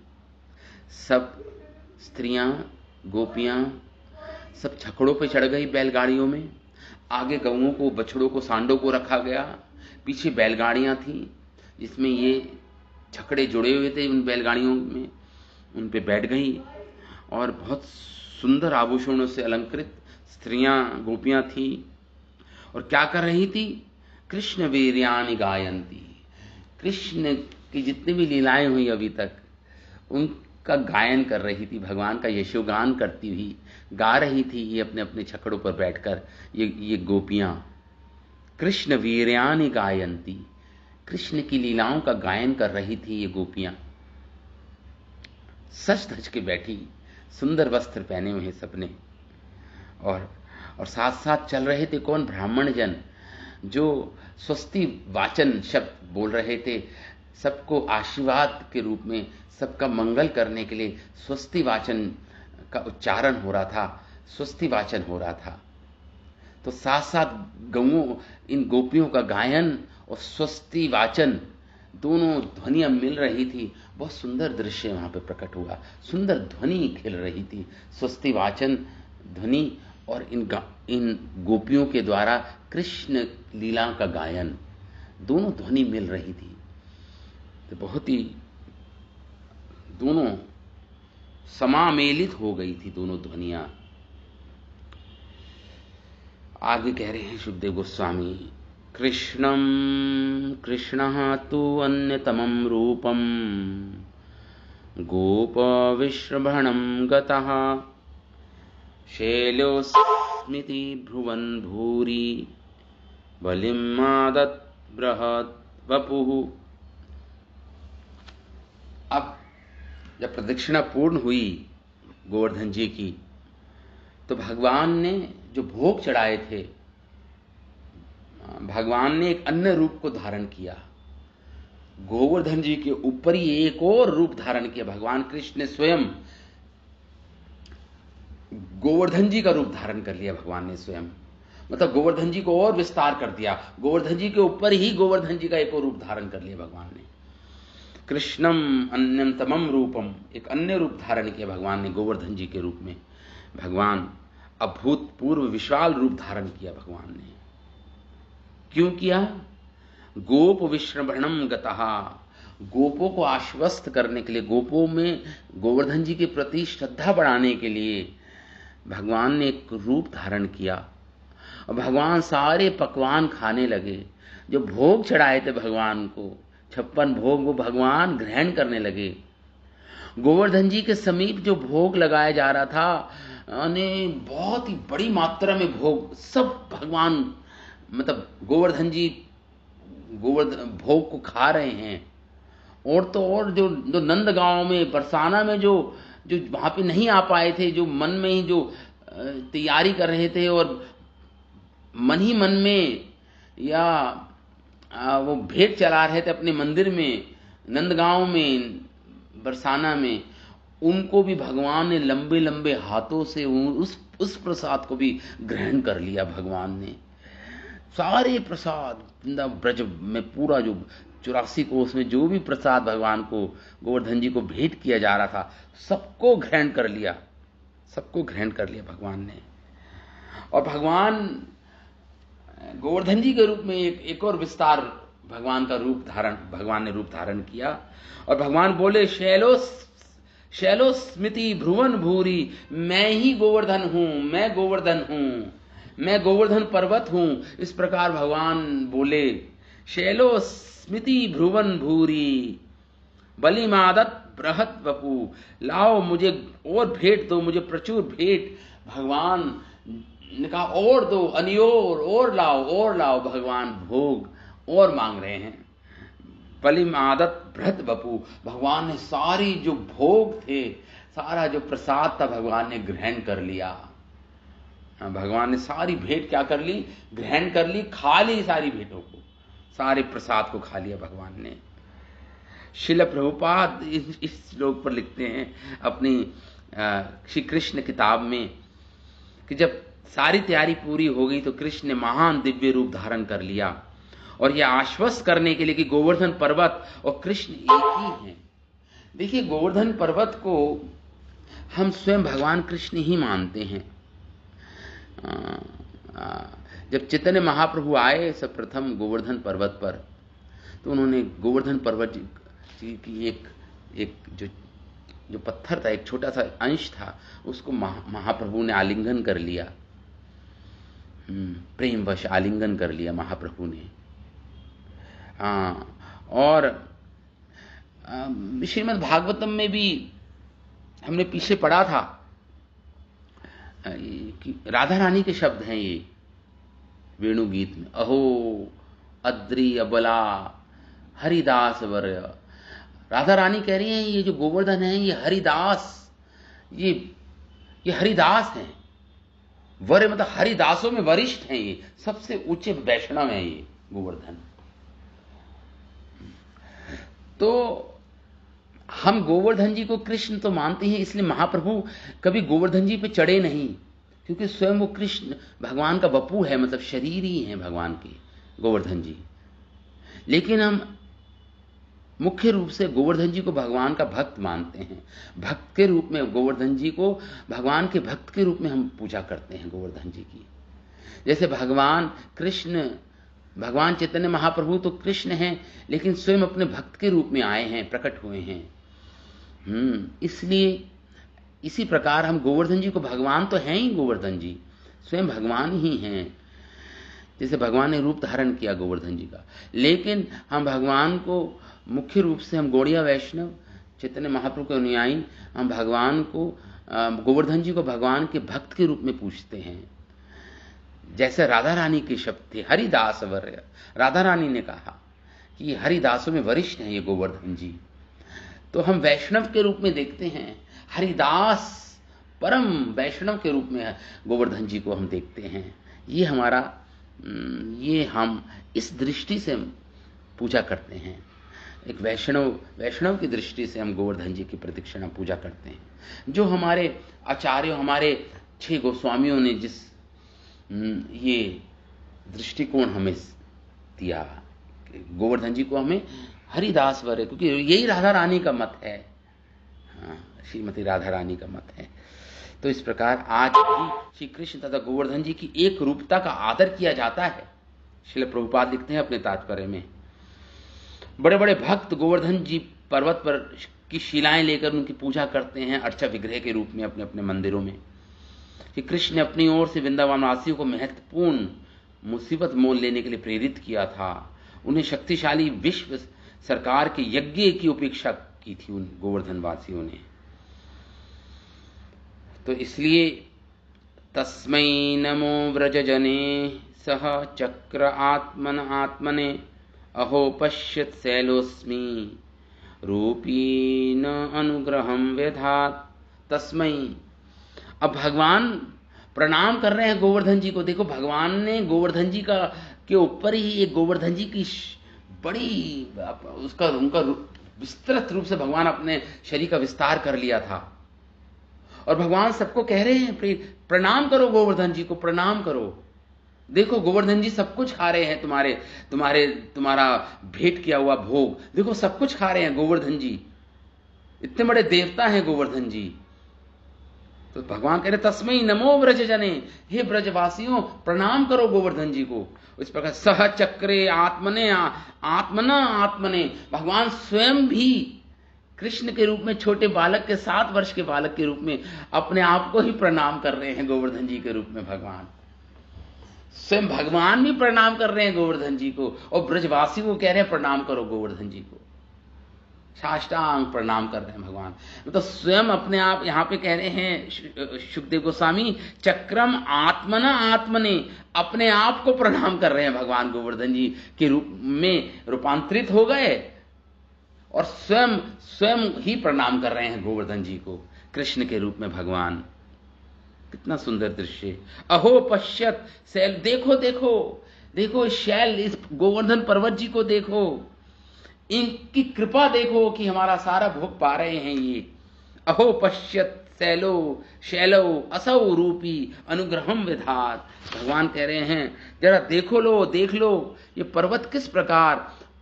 सब स्त्रियां, गोपियां सब छकड़ों पे चढ़ गई बैलगाड़ियों में। आगे गऊओं को, बछड़ों को, सांडों को रखा गया। पीछे बैलगाड़ियां थी जिसमें ये छकड़े जुड़े हुए थे। उन बैलगाड़ियों में उन पे बैठ गई और बहुत सुंदर आभूषणों से अलंकृत स्त्रियां, गोपियां थी। और क्या कर रही थी? कृष्ण वीर्यानि गायन्ति। कृष्ण की जितनी भी लीलाएं हुई अभी तक उनका गायन कर रही थी, भगवान का यशोगान करती हुई गा रही थी ये अपने अपने छकड़ों पर बैठकर। ये गोपियां कृष्ण वीर्यानि गायन्ति, कृष्ण की लीलाओं का गायन कर रही थी ये गोपियां। सच धज के बैठी, सुंदर वस्त्र पहने हुए सबने, और साथ साथ चल रहे थे कौन? ब्राह्मण जन, जो स्वस्ति वाचन शब्द बोल रहे थे। सबको आशीर्वाद के रूप में, सबका मंगल करने के लिए स्वस्ति वाचन का उच्चारण हो रहा था, स्वस्ति वाचन हो रहा था। तो साथ साथ गौओं, इन गोपियों का गायन और स्वस्ति वाचन दोनों ध्वनियां मिल रही थी। बहुत सुंदर दृश्य वहां पे प्रकट हुआ। सुंदर ध्वनि खिल रही थी, स्वस्ति वाचन ध्वनि और इन गोपियों के द्वारा कृष्ण लीला का गायन, दोनों ध्वनि मिल रही थी। तो बहुत ही दोनों समामेलित हो गई थी दोनों ध्वनियां। आगे कह रहे हैं सुखदेव गोस्वामी, कृष्णं कृष्णः तु अन्यतमं रूपं गोपविश्रभणं गतः शैलोस्मिति भ्रुवन् भूरि बलिमादत् बृहत् वपुः। अब जब प्रदक्षिणा पूर्ण हुई गोवर्धन जी की, तो भगवान ने जो भोग चढ़ाए थे, भगवान ने एक अन्य रूप को धारण किया। गोवर्धन जी के ऊपर ही एक और रूप धारण किया। भगवान कृष्ण ने स्वयं गोवर्धन जी का रूप धारण कर लिया। भगवान ने स्वयं, मतलब गोवर्धन जी को और विस्तार कर दिया। गोवर्धन जी के ऊपर ही गोवर्धन जी का एक और रूप धारण कर लिया भगवान ने। कृष्णम अन्यतमम रूपम, एक अन्य रूप धारण किया भगवान ने गोवर्धन जी के रूप में। भगवान अभूतपूर्व विशाल रूप धारण किया भगवान ने। क्यों किया? गोप विश्रवणम गतः, गोपों को आश्वस्त करने के लिए, गोपों में गोवर्धन जी के प्रति श्रद्धा बढ़ाने के लिए भगवान ने एक रूप धारण किया। और भगवान सारे पकवान खाने लगे। जो भोग चढ़ाए थे भगवान को, 56 भोग, वो भगवान ग्रहण करने लगे। गोवर्धन जी के समीप जो भोग लगाया जा रहा था, बहुत ही बड़ी मात्रा में भोग, सब भगवान, मतलब गोवर्धन जी भोग को खा रहे हैं। और तो और जो नंदगांव में, बरसाना में जो वहां पे नहीं आ पाए थे, जो मन में ही जो तैयारी कर रहे थे और मन ही मन में या वो भेंट चला रहे थे अपने मंदिर में, नंदगांव में, बरसाना में, उनको भी भगवान ने लंबे लंबे हाथों से उस प्रसाद को भी ग्रहण कर लिया। भगवान ने सारे प्रसाद, ब्रज में पूरा जो 84 कोस में जो भी प्रसाद भगवान को, गोवर्धन जी को भेंट किया जा रहा था, सबको ग्रहण कर लिया, सबको ग्रहण कर लिया भगवान ने। और भगवान गोवर्धन जी के रूप में एक और विस्तार भगवान का रूप धारण, भगवान ने रूप धारण किया और भगवान बोले शैलो स्मिति भ्रुवन भूरी, मैं ही गोवर्धन हूं, मैं गोवर्धन हूं, मैं गोवर्धन पर्वत हूं। इस प्रकार भगवान बोले। शैलो स्मिति भ्रुवन भूरी बलिमादत बृहत वपु, लाओ मुझे और भेंट दो, मुझे प्रचुर भेंट। भगवान ने कहा और दो, अनियोर और लाओ। भगवान भोग और मांग रहे हैं। बलिमादत बृहत वपु, भगवान ने सारी जो भोग थे, सारा जो प्रसाद था, भगवान ने ग्रहण कर लिया। भगवान ने सारी भेंट क्या कर ली? ग्रहण कर ली, खा ली सारी भेंटों को, सारे प्रसाद को खा लिया भगवान ने। श्रील प्रभुपाद इस श्लोक पर लिखते हैं अपनी श्री कृष्ण किताब में कि जब सारी तैयारी पूरी हो गई तो कृष्ण ने महान दिव्य रूप धारण कर लिया और यह आश्वस्त करने के लिए कि गोवर्धन पर्वत और कृष्ण एक ही हैं। देखिए, गोवर्धन पर्वत को हम स्वयं भगवान कृष्ण ही मानते हैं। जब चैतन्य महाप्रभु आए सर्वप्रथम गोवर्धन पर्वत पर, तो उन्होंने गोवर्धन पर्वत की एक जो पत्थर था, एक छोटा सा अंश था, उसको महाप्रभु ने आलिंगन कर लिया, प्रेमवश आलिंगन कर लिया महाप्रभु ने। और श्रीमद् भागवतम में भी हमने पीछे पढ़ा था कि राधा रानी के शब्द हैं ये वेणु गीत में, अहो अद्री अबला हरिदास वर्य। राधा रानी कह रही हैं ये जो गोवर्धन है ये हरिदास, ये हरिदास हैं। वर मतलब हरिदासों में वरिष्ठ हैं, ये सबसे ऊंचे वैष्णव हैं ये गोवर्धन। तो हम गोवर्धन जी को कृष्ण तो मानते हैं, इसलिए महाप्रभु कभी गोवर्धन जी पे चढ़े नहीं, क्योंकि स्वयं वो कृष्ण भगवान का वपु है, मतलब शरीर ही है भगवान के गोवर्धन जी। लेकिन हम मुख्य रूप से गोवर्धन जी को भगवान का भक्त मानते हैं। भक्त के रूप में गोवर्धन जी को, भगवान के भक्त के रूप में हम पूजा करते हैं गोवर्धन जी की। जैसे भगवान कृष्ण, भगवान चैतन्य महाप्रभु तो कृष्ण हैं, लेकिन स्वयं अपने भक्त के रूप में आए हैं, प्रकट हुए हैं। इसलिए इसी प्रकार हम गोवर्धन जी को, भगवान तो हैं ही गोवर्धन जी, स्वयं भगवान ही हैं। जैसे भगवान ने रूप धारण किया गोवर्धन जी का, लेकिन हम भगवान को मुख्य रूप से, हम गौड़िया वैष्णव चैतन्य महाप्रभु के अनुयायी, हम भगवान को, गोवर्धन जी को भगवान के भक्त के रूप में पूछते हैं। जैसे राधा रानी के शब्द थे हरिदास वर्य, राधा रानी ने कहा कि ये हरिदासों में वरिष्ठ हैं ये गोवर्धन जी, तो हम वैष्णव के रूप में देखते हैं, हरिदास परम वैष्णव के रूप में गोवर्धन जी को हम देखते हैं। ये हमारा, ये हम इस दृष्टि से पूजा करते हैं, एक वैष्णव की दृष्टि से हम गोवर्धन जी की प्रदक्षिणा पूजा करते हैं। जो हमारे आचार्यों, हमारे 6 गोस्वामियों ने जिस ये दृष्टिकोण हमें दिया, गोवर्धन जी को हमें हरिदास वर्य, क्योंकि यही राधा रानी का मत है, श्रीमती राधा रानी का मत है। तो इस प्रकार आज भी श्री कृष्ण तथा गोवर्धन जी की एक रूपता का आदर किया जाता है। श्रील प्रभुपाद लिखते हैं अपने तात्पर्य में, बड़े बड़े भक्त गोवर्धन जी पर्वत पर की शिलाएं लेकर उनकी पूजा करते हैं अर्चा विग्रह के रूप में अपने अपने मंदिरों में। कि कृष्ण ने अपनी ओर से वृंदावन वासियों को महत्वपूर्ण मुसीबत मोल लेने के लिए प्रेरित किया था। उन्हें शक्तिशाली विश्व सरकार के यज्ञ की उपेक्षा की थी उन गोवर्धन वासियों ने। तो इसलिए तस्मै नमो व्रजजने सह चक्र आत्मने अहो पश्यत शैलोस्मि रूपीन अनुग्रहम व्यधात। तस्मै, अब भगवान प्रणाम कर रहे हैं गोवर्धन जी को। देखो, भगवान ने गोवर्धन जी का के ऊपर ही एक गोवर्धन जी की बड़ी उनका विस्तृत रूप से भगवान अपने शरीर का विस्तार कर लिया था, और भगवान सबको कह रहे हैं प्रणाम करो गोवर्धन जी को, प्रणाम करो। देखो गोवर्धन जी सब कुछ खा रहे हैं, तुम्हारा भेंट किया हुआ भोग, देखो सब कुछ खा रहे हैं गोवर्धन जी, इतने बड़े देवता हैं गोवर्धन जी। तो भगवान कह रहे तस्मै नमो व्रज जने, हे ब्रजवासियों प्रणाम करो गोवर्धन जी को। इस प्रकार सह चक्रे आत्मना आत्मने, भगवान स्वयं भी कृष्ण के रूप में छोटे बालक के 7 वर्ष के बालक के रूप में अपने आप को ही प्रणाम कर रहे हैं गोवर्धन जी के रूप में। भगवान स्वयं भगवान भी प्रणाम कर रहे हैं गोवर्धन जी को, और ब्रजवासी को कह रहे हैं प्रणाम करो गोवर्धन जी को, साष्टांग प्रणाम कर रहे हैं भगवान। तो स्वयं अपने आप यहां पे कह रहे हैं शुकदेव गोस्वामी, चक्रम आत्मना आत्मने, अपने आप को प्रणाम कर रहे हैं भगवान गोवर्धन जी के रूप में रूपांतरित हो गए, और स्वयं स्वयं ही प्रणाम कर रहे हैं गोवर्धन जी को कृष्ण के रूप में भगवान। कितना सुंदर दृश्य। अहो पश्यत शैल, देखो देखो देखो शैल, इस गोवर्धन पर्वत जी को देखो, इनकी कृपा देखो कि हमारा सारा भोग पा रहे हैं ये। अहो पश्यत शैलो शैलो असौ रूपी अनुग्रहम विधात, भगवान कह रहे हैं जरा देखो लो, देख लो ये पर्वत किस प्रकार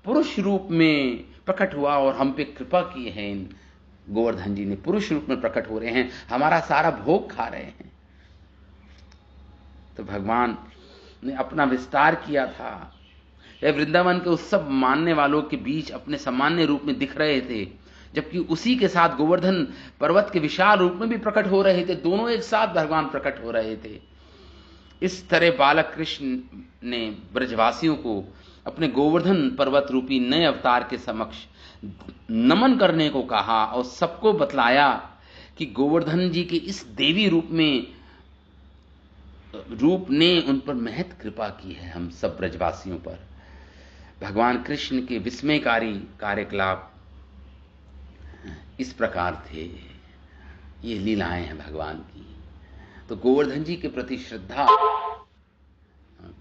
पुरुष रूप में प्रकट हुआ और हम पे कृपा की है। इन गोवर्धन जी ने पुरुष रूप में प्रकट हो रहे हैं, हमारा सारा भोग खा रहे हैं। तो भगवान ने अपना विस्तार किया था, वृंदावन के उस सब मानने वालों के बीच अपने सामान्य रूप में दिख रहे थे, जबकि उसी के साथ गोवर्धन पर्वत के विशाल रूप में भी प्रकट हो रहे थे। दोनों एक साथ भगवान प्रकट हो रहे थे। इस तरह बालक कृष्ण ने ब्रजवासियों को अपने गोवर्धन पर्वत रूपी नए अवतार के समक्ष नमन करने को कहा, और सबको बतलाया कि गोवर्धन जी के इस देवी रूप ने उन पर महत कृपा की है, हम सब ब्रजवासियों पर। भगवान कृष्ण के विस्मयकारी कार्यकलाप इस प्रकार थे। ये लीलाएं हैं भगवान की। तो गोवर्धन जी के प्रति श्रद्धा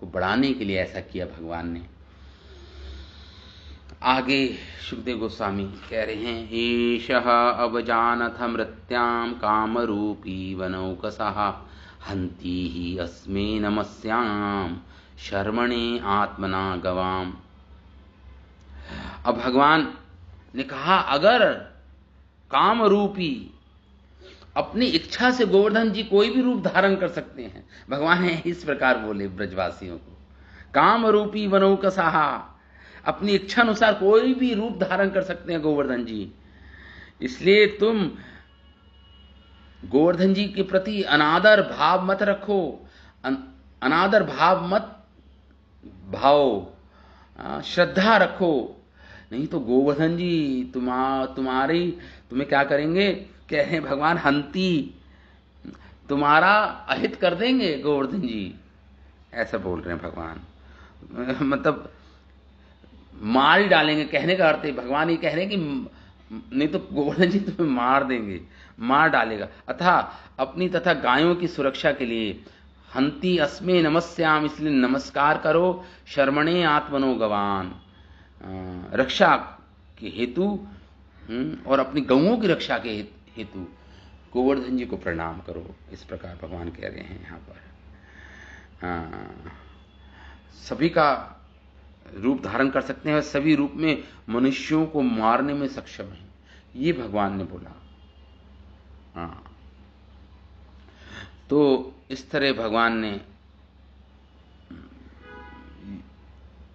को बढ़ाने के लिए ऐसा किया भगवान ने। आगे शुकदेव गोस्वामी कह रहे हैं, एषः अवजानथ मृत्याम कामरूपी वनौकसः हन्ति ही अस्मे नमस्याम शर्मणे आत्मना गवाम। अब भगवान ने कहा अगर काम रूपी, अपनी इच्छा से गोवर्धन जी कोई भी रूप धारण कर सकते हैं, भगवान ने इस प्रकार बोले ब्रजवासियों को, काम रूपी वनौकसहा, अपनी इच्छा अनुसार कोई भी रूप धारण कर सकते हैं गोवर्धन जी, इसलिए तुम गोवर्धन जी के प्रति अनादर भाव मत रखो, अनादर भाव मत श्रद्धा रखो, नहीं तो गोवर्धन जी तुम्हें क्या करेंगे, कह रहे हैं भगवान, हंती, तुम्हारा अहित कर देंगे गोवर्धन जी, ऐसा बोल रहे हैं भगवान। मतलब मार ही डालेंगे, कहने का अर्थ है भगवान ये कह रहे हैं कि नहीं तो गोवर्धन जी तुम्हें मार देंगे, मार डालेगा। अतः अपनी तथा गायों की सुरक्षा के लिए हंती अस्मे नमस्याम, इसलिए नमस्कार करो, शर्मणे आत्मनो गवान, रक्षा के हेतु और अपनी गौओं की रक्षा के हेतु गोवर्धन जी को प्रणाम करो। इस प्रकार भगवान कह रहे हैं यहाँ पर। सभी का रूप धारण कर सकते हैं, सभी रूप में मनुष्यों को मारने में सक्षम है, ये भगवान ने बोला। तो इस तरह भगवान ने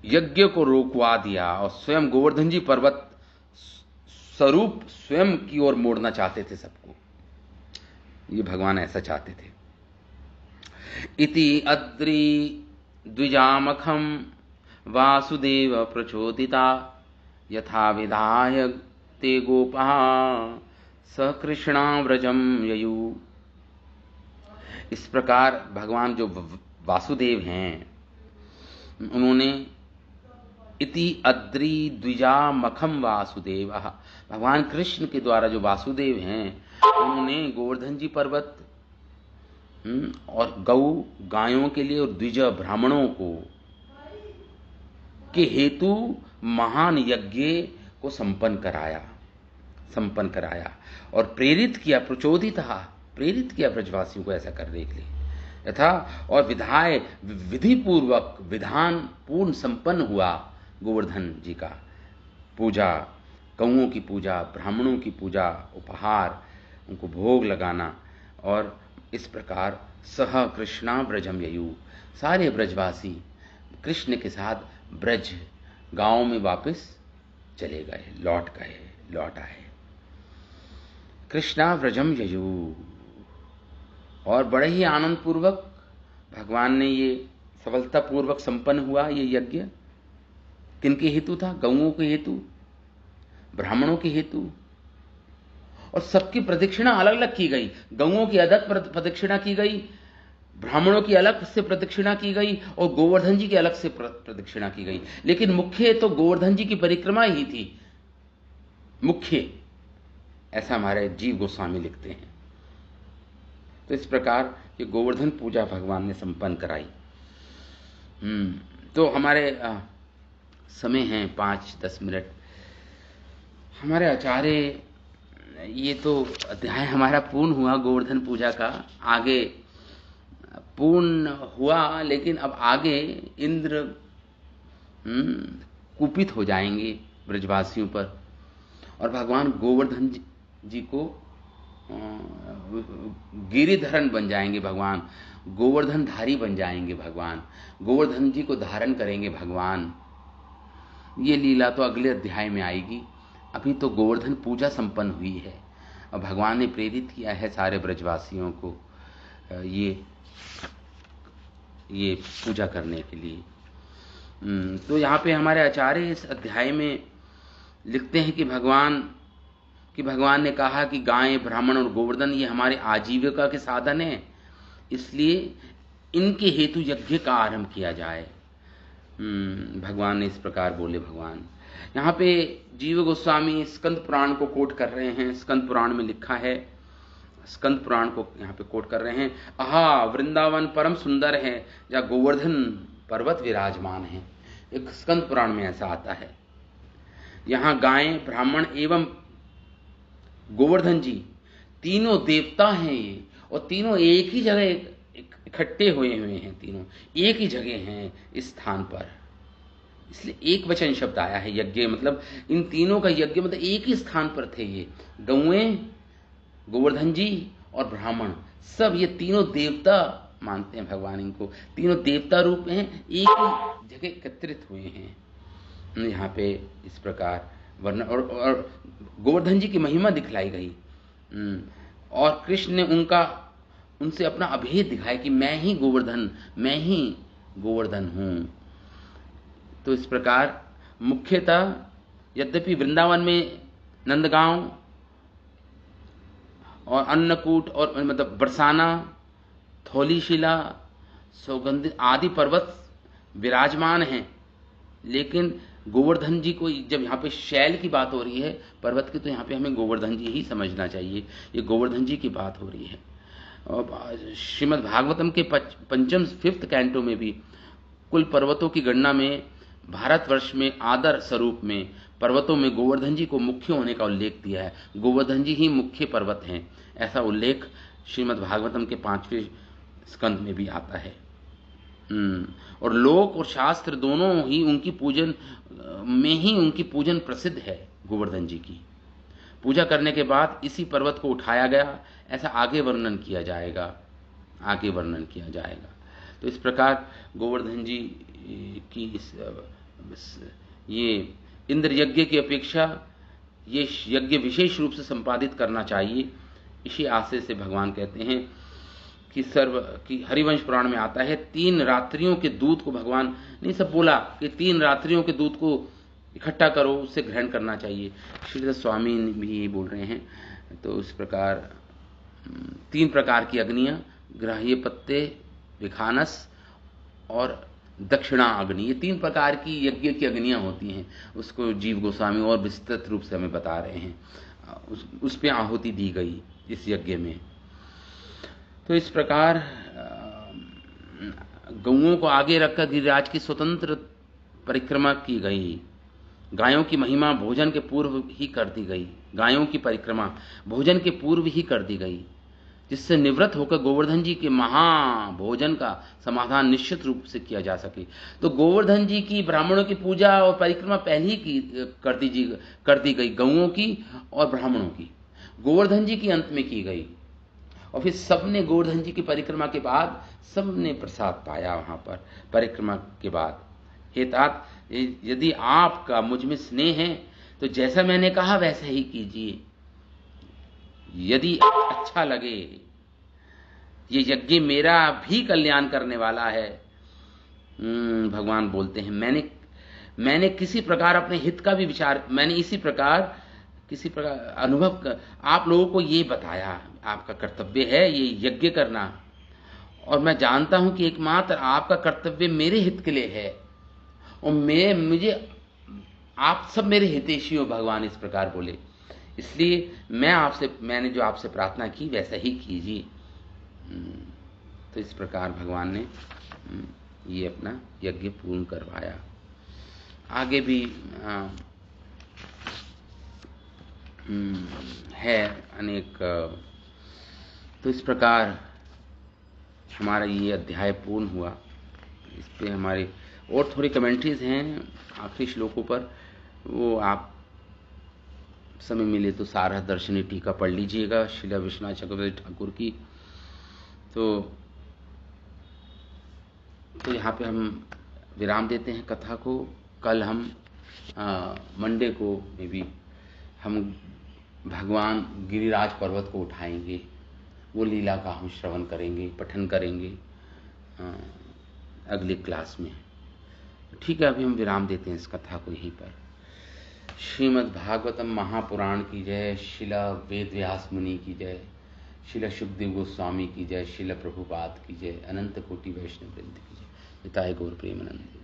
यज्ञ को रोकवा दिया और स्वयं गोवर्धन जी पर्वत स्वरूप स्वयं की ओर मोड़ना चाहते थे सबको, ये भगवान ऐसा चाहते थे। इति अद्रि द्विजामखम वासुदेव प्रचोदिता यथा विधाय ते गोपा स कृष्णा व्रजम ययु। इस प्रकार भगवान जो वासुदेव हैं, उन्होंने इति अद्रि द्विजा मखम वासुदेव, भगवान कृष्ण के द्वारा जो वासुदेव हैं, उन्होंने गोवर्धन जी पर्वत और गायों के लिए और द्विज ब्राह्मणों को के हेतु महान यज्ञ को संपन्न कराया और प्रेरित किया, प्रेरित किया ब्रजवासियों को ऐसा करने के लिए यथा, और विधाय विधि पूर्वक विधान पूर्ण संपन्न हुआ गोवर्धन जी का पूजा, गौओं की पूजा, ब्राह्मणों की पूजा, उपहार, उनको भोग लगाना और इस प्रकार सह कृष्णा ब्रजम ययु, सारे ब्रजवासी कृष्ण के साथ ब्रज गांव में वापस चले गए, लौट आए। कृष्णा ब्रजम ययु, और बड़े ही आनंद पूर्वक भगवान ने ये सफलता पूर्वक संपन्न हुआ। ये यज्ञ किनके हेतु था? गौओं के हेतु, ब्राह्मणों के हेतु, और सबकी प्रदक्षिणा अलग अलग की गई। गौओं की अलग प्रदक्षिणा की गई, ब्राह्मणों की अलग से प्रदक्षिणा की गई, और गोवर्धन जी की अलग से प्रदक्षिणा की गई। लेकिन मुख्य तो गोवर्धन जी की परिक्रमा ही थी मुख्य, ऐसा हमारे जीव गोस्वामी लिखते हैं। तो इस प्रकार ये गोवर्धन पूजा भगवान ने संपन्न कराई। तो हमारे समय हैं 5-10 मिनट। हमारे आचार्य, ये तो अध्याय हमारा पूर्ण हुआ गोवर्धन पूजा का, आगे पूर्ण हुआ, लेकिन अब आगे इंद्र कुपित हो जाएंगे ब्रजवासियों पर, और भगवान गोवर्धन जी को गिरिधरण बन जाएंगे, भगवान गोवर्धनधारी बन जाएंगे, भगवान गोवर्धन जी को धारण करेंगे भगवान। ये लीला तो अगले अध्याय में आएगी। अभी तो गोवर्धन पूजा संपन्न हुई है, और भगवान ने प्रेरित किया है सारे ब्रजवासियों को ये पूजा करने के लिए। तो यहाँ पे हमारे आचार्य इस अध्याय में लिखते हैं कि भगवान ने कहा कि गाय, ब्राह्मण और गोवर्धन ये हमारे आजीविका के साधन हैं, इसलिए इनके हेतु यज्ञ का आरंभ किया जाए। भगवान ने इस प्रकार बोले। भगवान यहाँ पे जीव गोस्वामी स्कंद पुराण को कोट कर रहे हैं। स्कंद पुराण में लिखा है, स्कंद पुराण को यहाँ पे कोट कर रहे हैं। आहा, वृंदावन परम सुंदर है, जहाँ गोवर्धन पर्वत विराजमान है। एक स्कंद पुराण में ऐसा आता है। यहाँ गाय, ब्राह्मण एवं गोवर्धन जी तीनों देवता हैं ये, और तीनों एक ही जगह इकट्ठे हुए हैं, तीनों एक ही जगह हैं इस स्थान पर, इसलिए एक वचन शब्द आया है। यज्ञ मतलब इन तीनों का यज्ञ मतलब एक ही स्थान पर थे ये गौएं, गोवर्धन जी और ब्राह्मण, सब ये तीनों देवता मानते हैं भगवान, इनको तीनों देवता रूप में हैं, एक ही जगह एकत्रित हुए हैं। यहाँ पे इस प्रकार वर्णन और गोवर्धन जी की महिमा दिखलाई गई, और कृष्ण ने उनसे अपना अभेद दिखाया कि मैं ही गोवर्धन हूं। तो इस प्रकार मुख्यतः यद्यपि वृंदावन में नंदगांव और अन्नकूट और मतलब बरसाना, थौलीशिला, सौगंधित आदि पर्वत विराजमान हैं, लेकिन गोवर्धन जी को जब यहाँ पे शैल की बात हो रही है पर्वत की, तो यहाँ पे हमें गोवर्धन जी ही समझना चाहिए। ये गोवर्धन जी की बात हो रही है। और श्रीमद् भागवतम के पंचम 5th कैंटो में भी कुल पर्वतों की गणना में भारतवर्ष में आदर स्वरूप में पर्वतों में गोवर्धन जी को मुख्य होने का उल्लेख दिया है। गोवर्धन जी ही मुख्य पर्वत हैं, ऐसा उल्लेख श्रीमद् भागवतम के 5वें स्कंद में भी आता है। और लोक और शास्त्र दोनों ही उनकी पूजन प्रसिद्ध है। गोवर्धन जी की पूजा करने के बाद इसी पर्वत को उठाया गया, ऐसा आगे वर्णन किया जाएगा। तो इस प्रकार गोवर्धन जी की ये इंद्र यज्ञ की अपेक्षा ये यज्ञ विशेष रूप से संपादित करना चाहिए। इसी आशय से भगवान कहते हैं कि हरिवंश पुराण में आता है 3 रात्रियों के दूध को भगवान ने सब बोला कि 3 रात्रियों के दूध को इकट्ठा करो, उससे ग्रहण करना चाहिए। श्रीधर स्वामी भी ये बोल रहे हैं। तो इस प्रकार 3 प्रकार की अग्नियां, ग्राह्य पत्ते, विखानस और दक्षिणा अग्नि, ये 3 प्रकार की यज्ञ की अग्नियां होती हैं। उसको जीव गोस्वामी और विस्तृत रूप से हमें बता रहे हैं। उस पे आहुति दी गई इस यज्ञ में। तो इस प्रकार गौओं को आगे रखकर गिरिराज की स्वतंत्र परिक्रमा की गई। गायों की महिमा भोजन के पूर्व ही कर दी गई। गायों की परिक्रमा भोजन के पूर्व ही कर दी गई, जिससे निवृत्त होकर गोवर्धन जी के महाभोजन का समाधान निश्चित रूप से किया जा सके। तो गोवर्धन जी की ब्राह्मणों की पूजा और परिक्रमा पहले ही कर दी गई, गौओं की और ब्राह्मणों की। गोवर्धन जी की अंत में की गई, और फिर सबने गोवर्धन जी की परिक्रमा के बाद सबने प्रसाद पाया वहां पर परिक्रमा के बाद। हे तात, यदि आपका मुझ में स्नेह है तो जैसा मैंने कहा वैसा ही कीजिए। यदि अच्छा लगे, ये यज्ञ मेरा भी कल्याण करने वाला है। भगवान बोलते हैं मैंने किसी प्रकार अपने हित का भी विचार, मैंने इसी प्रकार किसी प्रकार अनुभव कर आप लोगों को ये बताया, आपका कर्तव्य है ये यज्ञ करना, और मैं जानता हूं कि एकमात्र आपका कर्तव्य मेरे हित के लिए है, और मुझे आप सब मेरे हितैषी हो। भगवान इस प्रकार बोले, इसलिए मैंने जो आपसे प्रार्थना की वैसा ही कीजिए। तो इस प्रकार भगवान ने ये अपना यज्ञ पूर्ण करवाया। आगे भी है अनेक। तो इस प्रकार हमारा ये अध्याय पूर्ण हुआ। इस पे हमारे और थोड़ी कमेंट्रीज हैं आखिरी श्लोकों पर, वो आप समय मिले तो सारा दर्शनी टीका पढ़ लीजिएगा श्रील विश्वनाथ चक्रवर्ती ठाकुर की। तो यहाँ पे हम विराम देते हैं कथा को। कल हम मंडे को मे बी हम भगवान गिरिराज पर्वत को उठाएंगे, वो लीला का हम श्रवण करेंगे, पठन करेंगे अगले क्लास में। ठीक है, अभी हम विराम देते हैं इस कथा को यहीं पर। श्रीमद् भागवतम महापुराण की जय, शिला वेद व्यास मुनि की जय, शिला सुखदेव गोस्वामी की जय, शिला प्रभुपाद की जय, अनंत कोटि वैष्णव वृंद की जय। हिताय गौर प्रेमानंद।